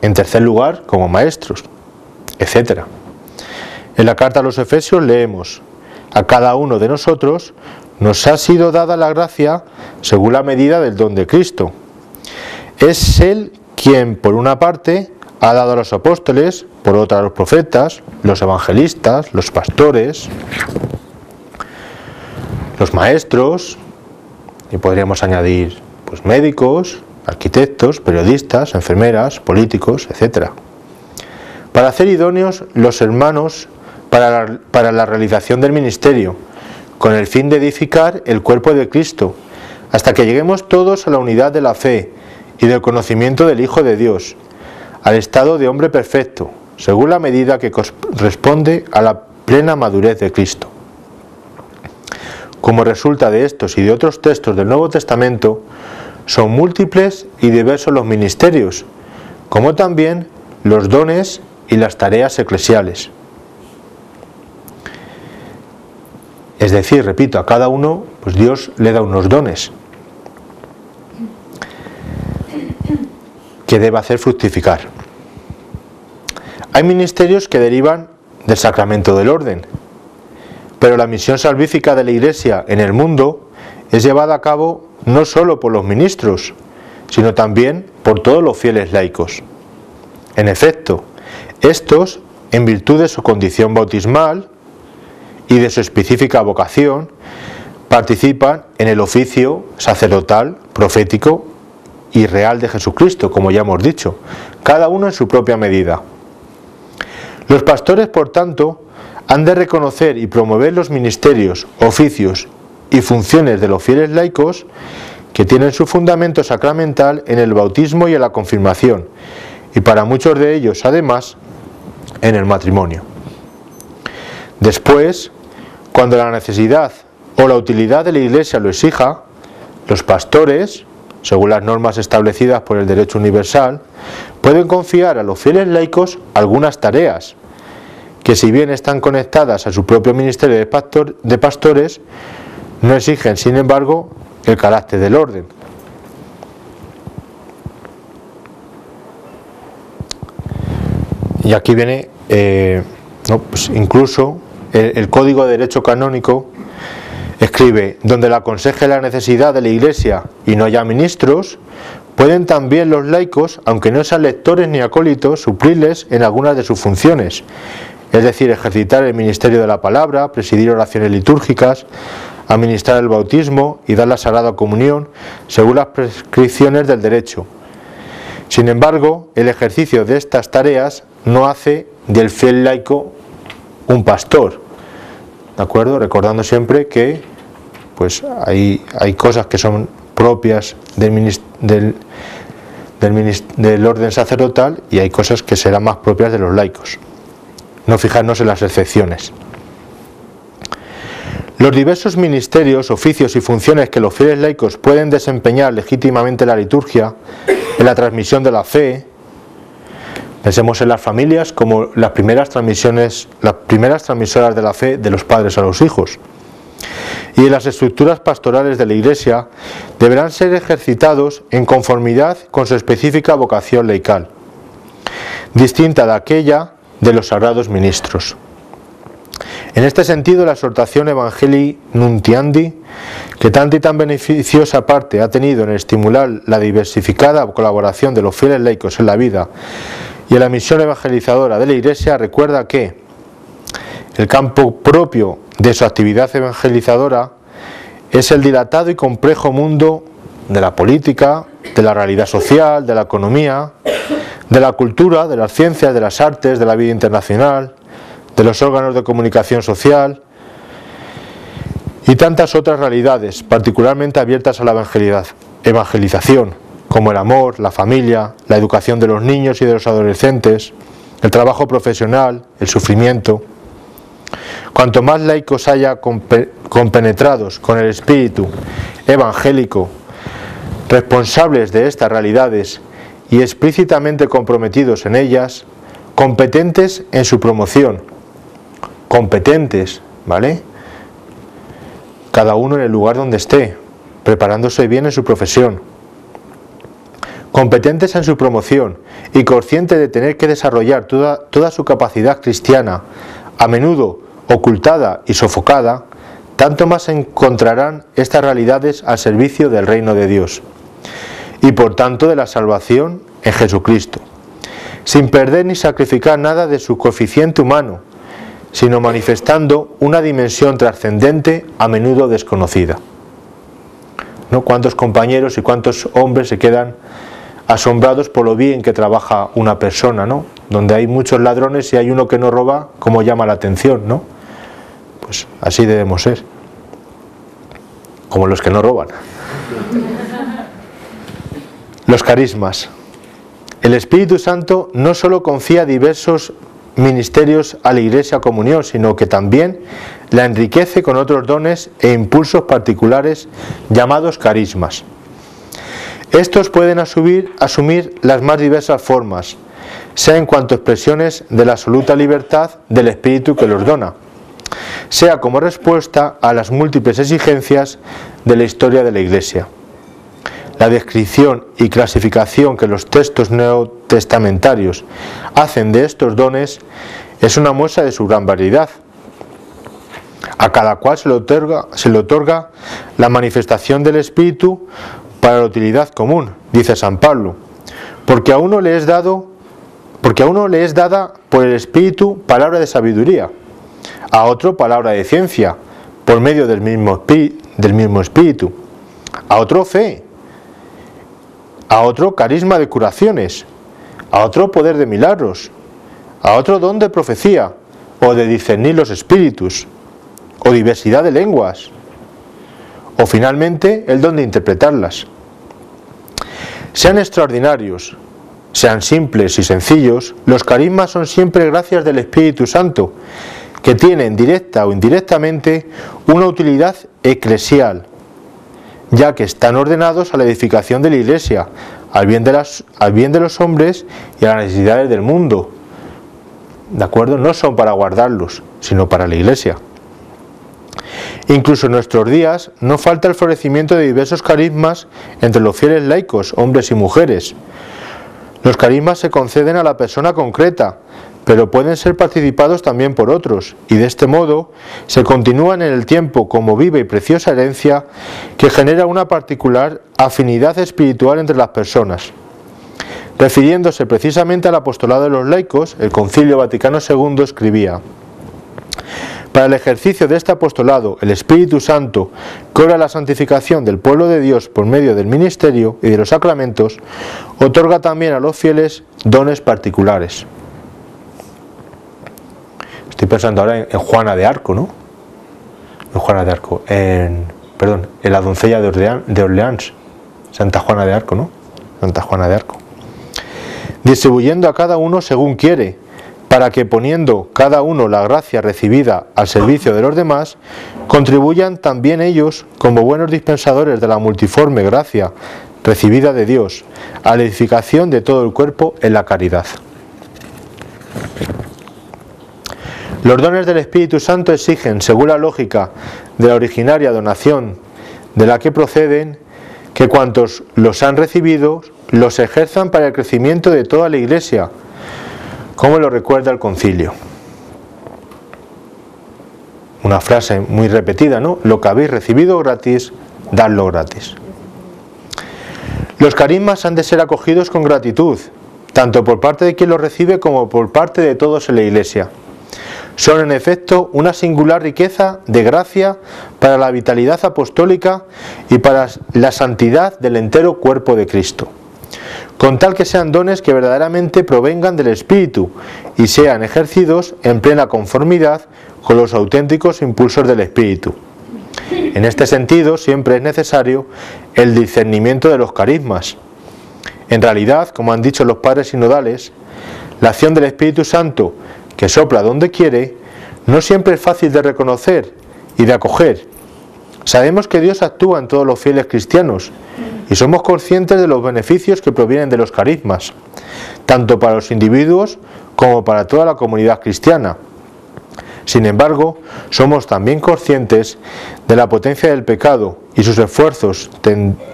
en tercer lugar como maestros, etc. En la carta a los Efesios leemos: a cada uno de nosotros nos ha sido dada la gracia según la medida del don de Cristo. Es Él quien, por una parte, ha dado a los apóstoles, por otra a los profetas, los evangelistas, los pastores, los maestros, y podríamos añadir pues médicos, arquitectos, periodistas, enfermeras, políticos, etc. Para hacer idóneos los hermanos para la realización del ministerio, con el fin de edificar el cuerpo de Cristo, hasta que lleguemos todos a la unidad de la fe y del conocimiento del Hijo de Dios, al estado de hombre perfecto, según la medida que corresponde a la plena madurez de Cristo. Como resulta de estos y de otros textos del Nuevo Testamento, son múltiples y diversos los ministerios, como también los dones y las tareas eclesiales. Es decir, repito, a cada uno pues Dios le da unos dones que debe hacer fructificar. Hay ministerios que derivan del sacramento del orden, pero la misión salvífica de la Iglesia en el mundo es llevada a cabo no solo por los ministros, sino también por todos los fieles laicos. En efecto, estos, en virtud de su condición bautismal y de su específica vocación, participan en el oficio sacerdotal, profético y real de Jesucristo, como ya hemos dicho, cada uno en su propia medida. Los pastores, por tanto, han de reconocer y promover los ministerios, oficios y funciones de los fieles laicos que tienen su fundamento sacramental en el bautismo y en la confirmación, y para muchos de ellos, además, en el matrimonio. Después, cuando la necesidad o la utilidad de la Iglesia lo exija, los pastores, según las normas establecidas por el derecho universal, pueden confiar a los fieles laicos algunas tareas, que si bien están conectadas a su propio ministerio de pastores, no exigen, sin embargo, el carácter del orden. Y aquí viene, pues incluso el Código de Derecho Canónico escribe: donde la aconseje la necesidad de la Iglesia y no haya ministros, pueden también los laicos, aunque no sean lectores ni acólitos, suplirles en algunas de sus funciones, es decir, ejercitar el ministerio de la palabra, presidir oraciones litúrgicas, administrar el bautismo y dar la Sagrada Comunión, según las prescripciones del derecho. Sin embargo, el ejercicio de estas tareas no hace del fiel laico un pastor, ¿de acuerdo? Recordando siempre que pues hay cosas que son propias del orden sacerdotal y hay cosas que serán más propias de los laicos. No fijarnos en las excepciones. Los diversos ministerios, oficios y funciones que los fieles laicos pueden desempeñar legítimamente en la liturgia, en la transmisión de la fe, pensemos en las familias como las primeras transmisoras de la fe de los padres a los hijos, y en las estructuras pastorales de la Iglesia, deberán ser ejercitados en conformidad con su específica vocación laical, distinta de aquella de los sagrados ministros. En este sentido, la exhortación Evangelii Nuntiandi, que tanta y tan beneficiosa parte ha tenido en estimular la diversificada colaboración de los fieles laicos en la vida y en la misión evangelizadora de la Iglesia, recuerda que el campo propio de su actividad evangelizadora es el dilatado y complejo mundo de la política, de la realidad social, de la economía, de la cultura, de las ciencias, de las artes, de la vida internacional, de los órganos de comunicación social y tantas otras realidades, particularmente abiertas a la evangelización, como el amor, la familia, la educación de los niños y de los adolescentes, el trabajo profesional, el sufrimiento. Cuanto más laicos haya compenetrados con el espíritu evangélico, responsables de estas realidades y explícitamente comprometidos en ellas, competentes en su promoción, competentes, ¿vale? Cada uno en el lugar donde esté, preparándose bien en su profesión, competentes en su promoción y conscientes de tener que desarrollar toda su capacidad cristiana, a menudo ocultada y sofocada, tanto más encontrarán estas realidades al servicio del reino de Dios y por tanto de la salvación en Jesucristo, sin perder ni sacrificar nada de su coeficiente humano, sino manifestando una dimensión trascendente a menudo desconocida. ¿No? ¿Cuántos compañeros y cuántos hombres se quedan asombrados por lo bien que trabaja una persona, ¿no? Donde hay muchos ladrones y hay uno que no roba, ¿cómo llama la atención, no? Pues así debemos ser, como los que no roban. Los carismas. El Espíritu Santo no solo confía diversos ministerios a la Iglesia Comunión, sino que también la enriquece con otros dones e impulsos particulares llamados carismas. Estos pueden asumir las más diversas formas, sea en cuanto a expresiones de la absoluta libertad del Espíritu que los dona, sea como respuesta a las múltiples exigencias de la historia de la Iglesia. La descripción y clasificación que los textos neotestamentarios hacen de estos dones es una muestra de su gran variedad. A cada cual se le otorga la manifestación del Espíritu para la utilidad común, dice San Pablo, porque a uno le es dada por el Espíritu palabra de sabiduría, a otro palabra de ciencia, por medio del mismo Espíritu, a otro fe, a otro carisma de curaciones, a otro poder de milagros, a otro don de profecía, o de discernir los espíritus, o diversidad de lenguas, o finalmente el don de interpretarlas. Sean extraordinarios, sean simples y sencillos, los carismas son siempre gracias del Espíritu Santo, que tienen directa o indirectamente una utilidad eclesial, ya que están ordenados a la edificación de la Iglesia, al bien de los hombres y a las necesidades del mundo. ¿De acuerdo? No son para guardarlos, sino para la Iglesia. Incluso en nuestros días no falta el florecimiento de diversos carismas entre los fieles laicos, hombres y mujeres. Los carismas se conceden a la persona concreta, pero pueden ser participados también por otros, y de este modo se continúan en el tiempo como viva y preciosa herencia que genera una particular afinidad espiritual entre las personas. Refiriéndose precisamente al apostolado de los laicos, el Concilio Vaticano II escribía: para el ejercicio de este apostolado, el Espíritu Santo, que obra la santificación del pueblo de Dios por medio del ministerio y de los sacramentos, otorga también a los fieles dones particulares. Estoy pensando ahora en Juana de Arco, ¿no? En Juana de Arco, en la doncella de Orleans, Santa Juana de Arco, ¿no? Santa Juana de Arco. Distribuyendo a cada uno según quiere, para que poniendo cada uno la gracia recibida al servicio de los demás, contribuyan también ellos, como buenos dispensadores de la multiforme gracia recibida de Dios, a la edificación de todo el cuerpo en la caridad. Los dones del Espíritu Santo exigen, según la lógica de la originaria donación de la que proceden, que cuantos los han recibido los ejerzan para el crecimiento de toda la Iglesia, como lo recuerda el Concilio. Una frase muy repetida, ¿no? Lo que habéis recibido gratis, dadlo gratis. Los carismas han de ser acogidos con gratitud, tanto por parte de quien los recibe como por parte de todos en la Iglesia. Son en efecto una singular riqueza de gracia para la vitalidad apostólica y para la santidad del entero cuerpo de Cristo, con tal que sean dones que verdaderamente provengan del Espíritu y sean ejercidos en plena conformidad con los auténticos impulsos del Espíritu. En este sentido, siempre es necesario el discernimiento de los carismas. En realidad, como han dicho los padres sinodales, la acción del Espíritu Santo, que sopla donde quiere, no siempre es fácil de reconocer y de acoger. Sabemos que Dios actúa en todos los fieles cristianos y somos conscientes de los beneficios que provienen de los carismas, tanto para los individuos como para toda la comunidad cristiana. Sin embargo, somos también conscientes de la potencia del pecado y sus esfuerzos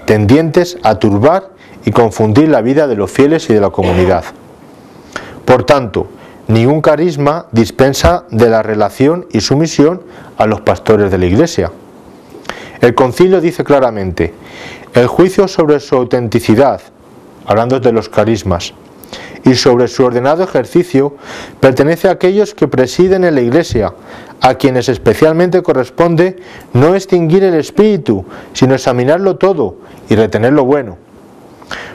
tendientes a turbar y confundir la vida de los fieles y de la comunidad. Por tanto, ningún carisma dispensa de la relación y sumisión a los pastores de la Iglesia. El Concilio dice claramente: el juicio sobre su autenticidad, hablando de los carismas, y sobre su ordenado ejercicio pertenece a aquellos que presiden en la Iglesia, a quienes especialmente corresponde no extinguir el espíritu, sino examinarlo todo y retener lo bueno,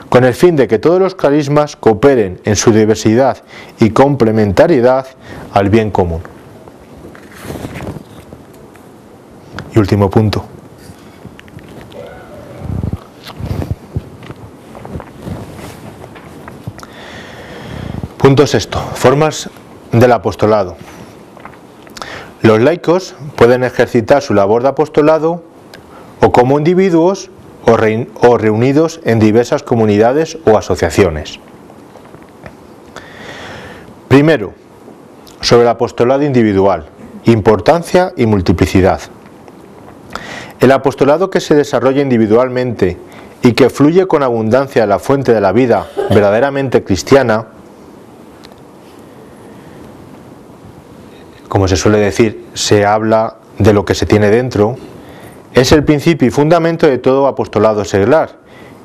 con el fin de que todos los carismas cooperen en su diversidad y complementariedad al bien común. Y último punto. Punto sexto. Formas del apostolado. Los laicos pueden ejercitar su labor de apostolado o como individuos o reunidos en diversas comunidades o asociaciones. Primero, sobre el apostolado individual, importancia y multiplicidad. El apostolado que se desarrolla individualmente y que fluye con abundancia de la fuente de la vida verdaderamente cristiana, como se suele decir, se habla de lo que se tiene dentro, es el principio y fundamento de todo apostolado seglar,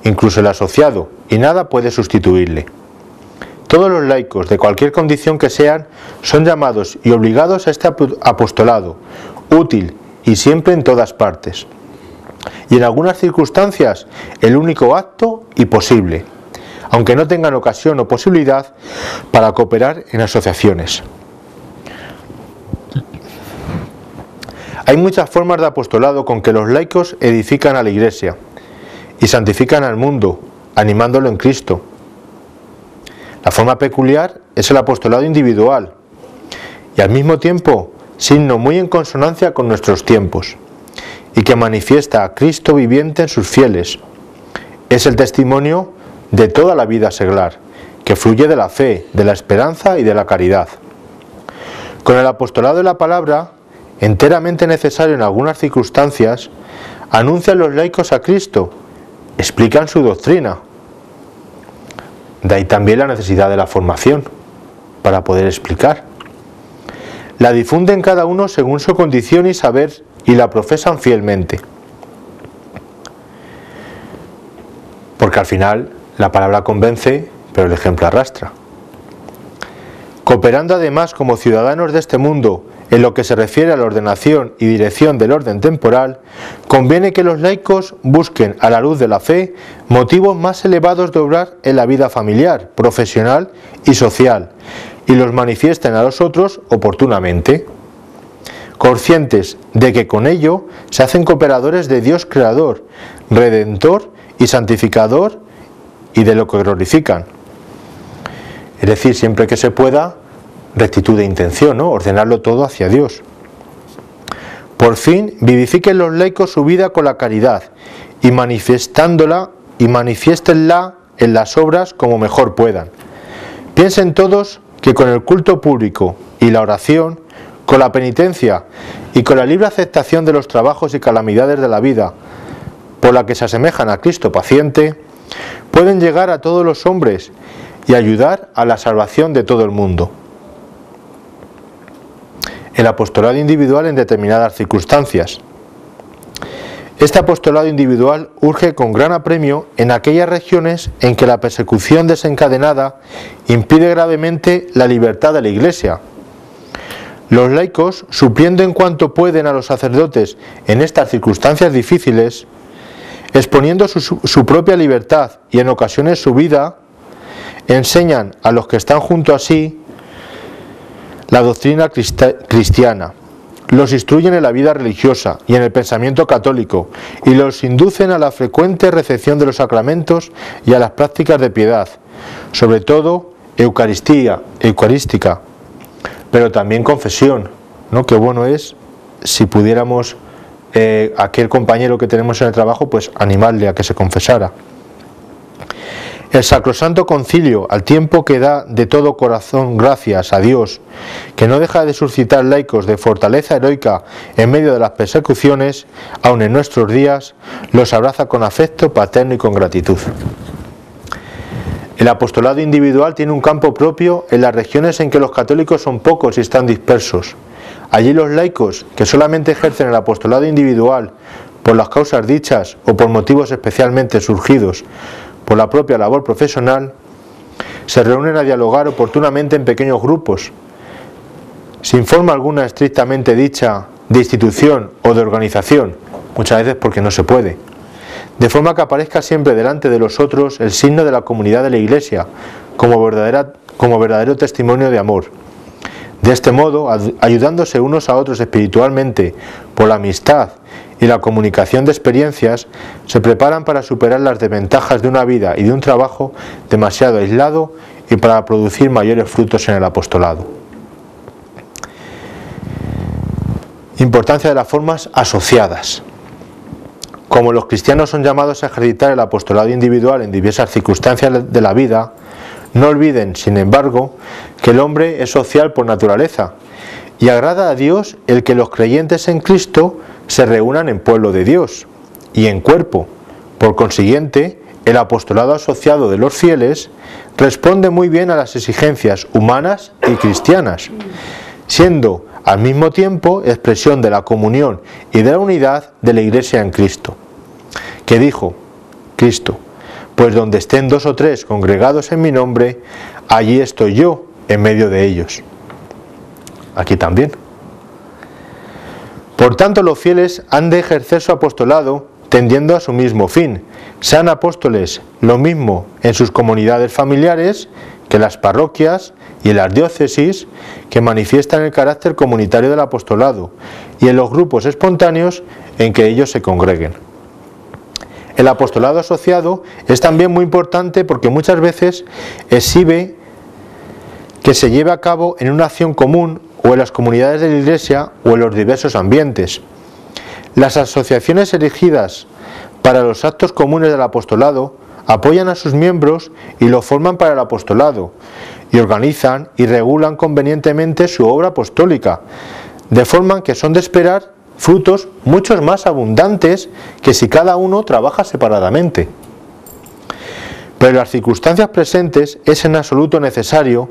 incluso el asociado, y nada puede sustituirle. Todos los laicos, de cualquier condición que sean, son llamados y obligados a este apostolado, útil y siempre en todas partes. Y en algunas circunstancias, el único apto y posible, aunque no tengan ocasión o posibilidad para cooperar en asociaciones. Hay muchas formas de apostolado con que los laicos edifican a la Iglesia y santifican al mundo, animándolo en Cristo. La forma peculiar es el apostolado individual y al mismo tiempo signo muy en consonancia con nuestros tiempos y que manifiesta a Cristo viviente en sus fieles. Es el testimonio de toda la vida seglar, que fluye de la fe, de la esperanza y de la caridad. Con el apostolado de la palabra, enteramente necesario en algunas circunstancias, anuncian los laicos a Cristo, explican su doctrina. De ahí también la necesidad de la formación, para poder explicar. La difunden cada uno según su condición y saber, y la profesan fielmente. Porque al final la palabra convence, pero el ejemplo arrastra. Cooperando además como ciudadanos de este mundo en lo que se refiere a la ordenación y dirección del orden temporal, conviene que los laicos busquen a la luz de la fe motivos más elevados de obrar en la vida familiar, profesional y social, y los manifiesten a los otros oportunamente, conscientes de que con ello se hacen cooperadores de Dios Creador, Redentor y Santificador, y de lo que glorifican. Es decir, siempre que se pueda, rectitud de intención, ¿no? Ordenarlo todo hacia Dios. Por fin, vivifiquen los laicos su vida con la caridad y manifiéstenla en las obras como mejor puedan. Piensen todos que con el culto público y la oración, con la penitencia y con la libre aceptación de los trabajos y calamidades de la vida, por la que se asemejan a Cristo paciente, pueden llegar a todos los hombres y ayudar a la salvación de todo el mundo. El apostolado individual en determinadas circunstancias. Este apostolado individual urge con gran apremio en aquellas regiones en que la persecución desencadenada impide gravemente la libertad de la Iglesia. Los laicos, supliendo en cuanto pueden a los sacerdotes en estas circunstancias difíciles, exponiendo su propia libertad y en ocasiones su vida, enseñan a los que están junto a sí la doctrina cristiana, los instruyen en la vida religiosa y en el pensamiento católico y los inducen a la frecuente recepción de los sacramentos y a las prácticas de piedad, sobre todo eucarística, pero también confesión, ¿no? Qué bueno es si pudiéramos aquel compañero que tenemos en el trabajo, pues animarle a que se confesara. El Sacrosanto Concilio, al tiempo que da de todo corazón gracias a Dios, que no deja de suscitar laicos de fortaleza heroica en medio de las persecuciones, aun en nuestros días, los abraza con afecto paterno y con gratitud. El apostolado individual tiene un campo propio en las regiones en que los católicos son pocos y están dispersos. Allí los laicos, que solamente ejercen el apostolado individual por las causas dichas o por motivos especialmente surgidos por la propia labor profesional, se reúnen a dialogar oportunamente en pequeños grupos, sin forma alguna estrictamente dicha de institución o de organización, muchas veces porque no se puede, de forma que aparezca siempre delante de los otros el signo de la comunidad de la Iglesia, como verdadero testimonio de amor. De este modo, ayudándose unos a otros espiritualmente por la amistad y la comunicación de experiencias, se preparan para superar las desventajas de una vida y de un trabajo demasiado aislado y para producir mayores frutos en el apostolado. Importancia de las formas asociadas. Como los cristianos son llamados a ejercitar el apostolado individual en diversas circunstancias de la vida, No olviden, sin embargo, que el hombre es social por naturaleza, y agrada a Dios el que los creyentes en Cristo se reúnan en pueblo de Dios y en cuerpo. Por consiguiente, el apostolado asociado de los fieles responde muy bien a las exigencias humanas y cristianas, siendo al mismo tiempo expresión de la comunión y de la unidad de la Iglesia en Cristo. Que dijo Cristo: pues donde estén 2 o 3 congregados en mi nombre, allí estoy yo en medio de ellos. Aquí también. Por tanto, los fieles han de ejercer su apostolado tendiendo a su mismo fin. Sean apóstoles lo mismo en sus comunidades familiares que las parroquias y en las diócesis, que manifiestan el carácter comunitario del apostolado, y en los grupos espontáneos en que ellos se congreguen. El apostolado asociado es también muy importante porque muchas veces exhibe que se lleve a cabo en una acción común o en las comunidades de la Iglesia o en los diversos ambientes. Las asociaciones erigidas para los actos comunes del apostolado apoyan a sus miembros y los forman para el apostolado, y organizan y regulan convenientemente su obra apostólica, de forma que son de esperar frutos muchos más abundantes que si cada uno trabaja separadamente. Pero en las circunstancias presentes es en absoluto necesario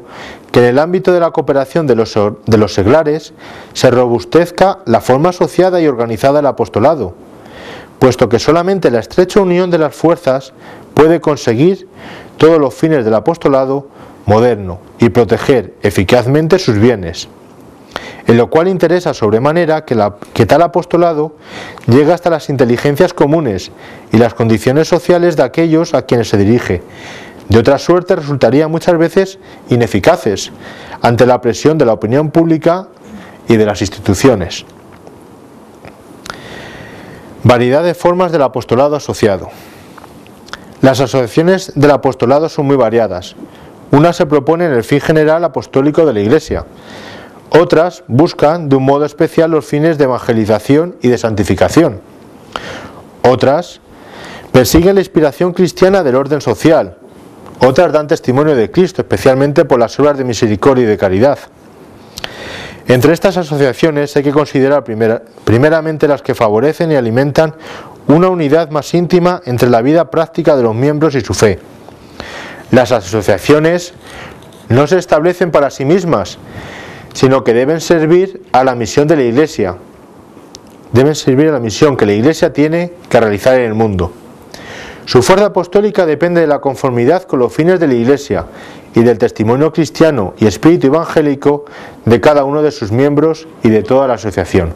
que en el ámbito de la cooperación de los seglares se robustezca la forma asociada y organizada del apostolado, puesto que solamente la estrecha unión de las fuerzas puede conseguir todos los fines del apostolado moderno y proteger eficazmente sus bienes, en lo cual interesa sobremanera que tal apostolado llegue hasta las inteligencias comunes y las condiciones sociales de aquellos a quienes se dirige. De otra suerte resultaría muchas veces ineficaces ante la presión de la opinión pública y de las instituciones. Variedad de formas del apostolado asociado. Las asociaciones del apostolado son muy variadas. Unas se proponen el fin general apostólico de la Iglesia. Otras buscan de un modo especial los fines de evangelización y de santificación. Otras persiguen la inspiración cristiana del orden social. Otras dan testimonio de Cristo, especialmente por las obras de misericordia y de caridad. Entre estas asociaciones hay que considerar primeramente las que favorecen y alimentan una unidad más íntima entre la vida práctica de los miembros y su fe. Las asociaciones no se establecen para sí mismas, sino que deben servir a la misión de la Iglesia. Deben servir a la misión que la Iglesia tiene que realizar en el mundo. Su fuerza apostólica depende de la conformidad con los fines de la Iglesia y del testimonio cristiano y espíritu evangélico de cada uno de sus miembros y de toda la asociación.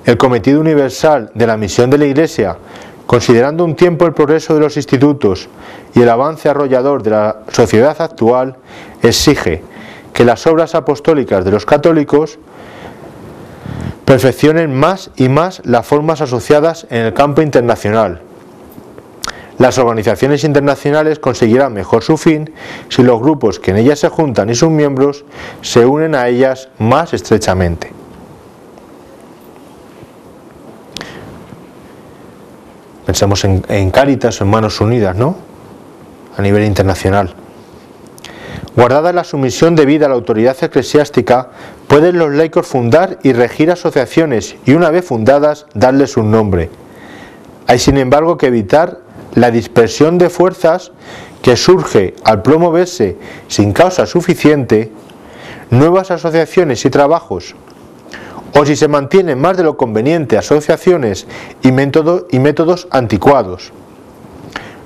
El cometido universal de la misión de la Iglesia, considerando un tiempo el progreso de los institutos y el avance arrollador de la sociedad actual, exige que las obras apostólicas de los católicos perfeccionen más y más las formas asociadas en el campo internacional. Las organizaciones internacionales conseguirán mejor su fin si los grupos que en ellas se juntan y sus miembros se unen a ellas más estrechamente. Pensemos en Cáritas o en Manos Unidas, ¿no? A nivel internacional. Guardada la sumisión debida a la autoridad eclesiástica, pueden los laicos fundar y regir asociaciones y, una vez fundadas, darles un nombre. Hay, sin embargo, que evitar la dispersión de fuerzas que surge al promoverse sin causa suficiente nuevas asociaciones y trabajos, o si se mantienen más de lo conveniente asociaciones y métodos anticuados.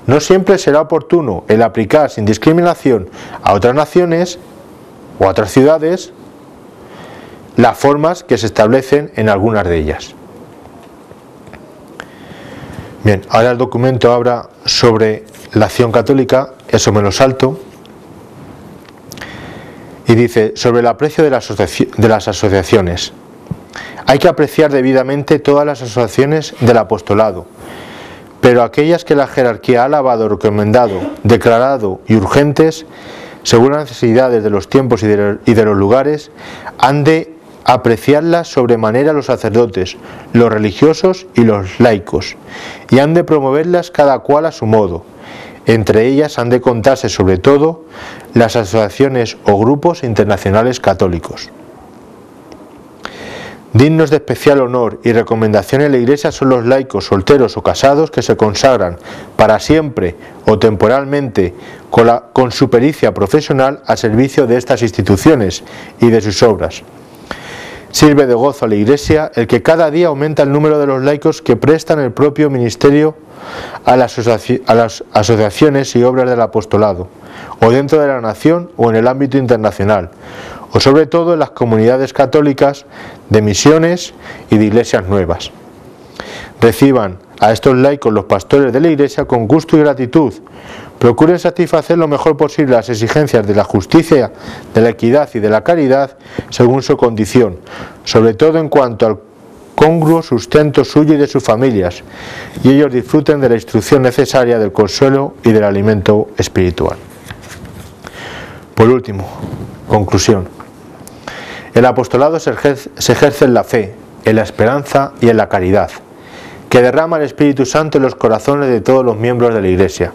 No siempre será oportuno el aplicar sin discriminación a otras naciones o a otras ciudades las formas que se establecen en algunas de ellas. Bien, ahora el documento habla sobre la acción católica, eso me lo salto, y dice sobre el aprecio de las asociaciones. Hay que apreciar debidamente todas las asociaciones del apostolado, pero aquellas que la jerarquía ha alabado, recomendado, declarado y urgentes, según las necesidades de los tiempos y de los lugares, han de apreciarlas sobremanera los sacerdotes, los religiosos y los laicos, y han de promoverlas cada cual a su modo, Entre ellas han de contarse sobre todo las asociaciones o grupos internacionales católicos. Dignos de especial honor y recomendación en la Iglesia son los laicos solteros o casados que se consagran para siempre o temporalmente con su pericia profesional al servicio de estas instituciones y de sus obras. Sirve de gozo a la Iglesia el que cada día aumenta el número de los laicos que prestan el propio ministerio a las asociaciones y obras del apostolado, o dentro de la nación o en el ámbito internacional, o sobre todo en las comunidades católicas de misiones y de iglesias nuevas. Reciban a estos laicos los pastores de la Iglesia con gusto y gratitud. Procuren satisfacer lo mejor posible las exigencias de la justicia, de la equidad y de la caridad según su condición, sobre todo en cuanto al congruo sustento suyo y de sus familias, y ellos disfruten de la instrucción necesaria, del consuelo y del alimento espiritual. Por último, conclusión. El apostolado se ejerce en la fe, en la esperanza y en la caridad, que derrama el Espíritu Santo en los corazones de todos los miembros de la Iglesia.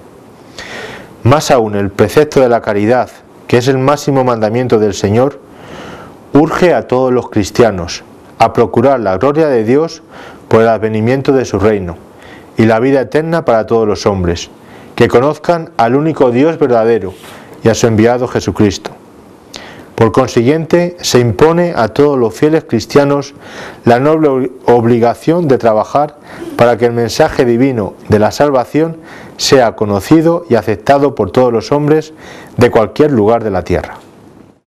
Más aún, el precepto de la caridad, que es el máximo mandamiento del Señor, urge a todos los cristianos a procurar la gloria de Dios por el advenimiento de su reino y la vida eterna para todos los hombres, que conozcan al único Dios verdadero y a su enviado Jesucristo. Por consiguiente, se impone a todos los fieles cristianos la noble obligación de trabajar para que el mensaje divino de la salvación sea conocido y aceptado por todos los hombres de cualquier lugar de la tierra.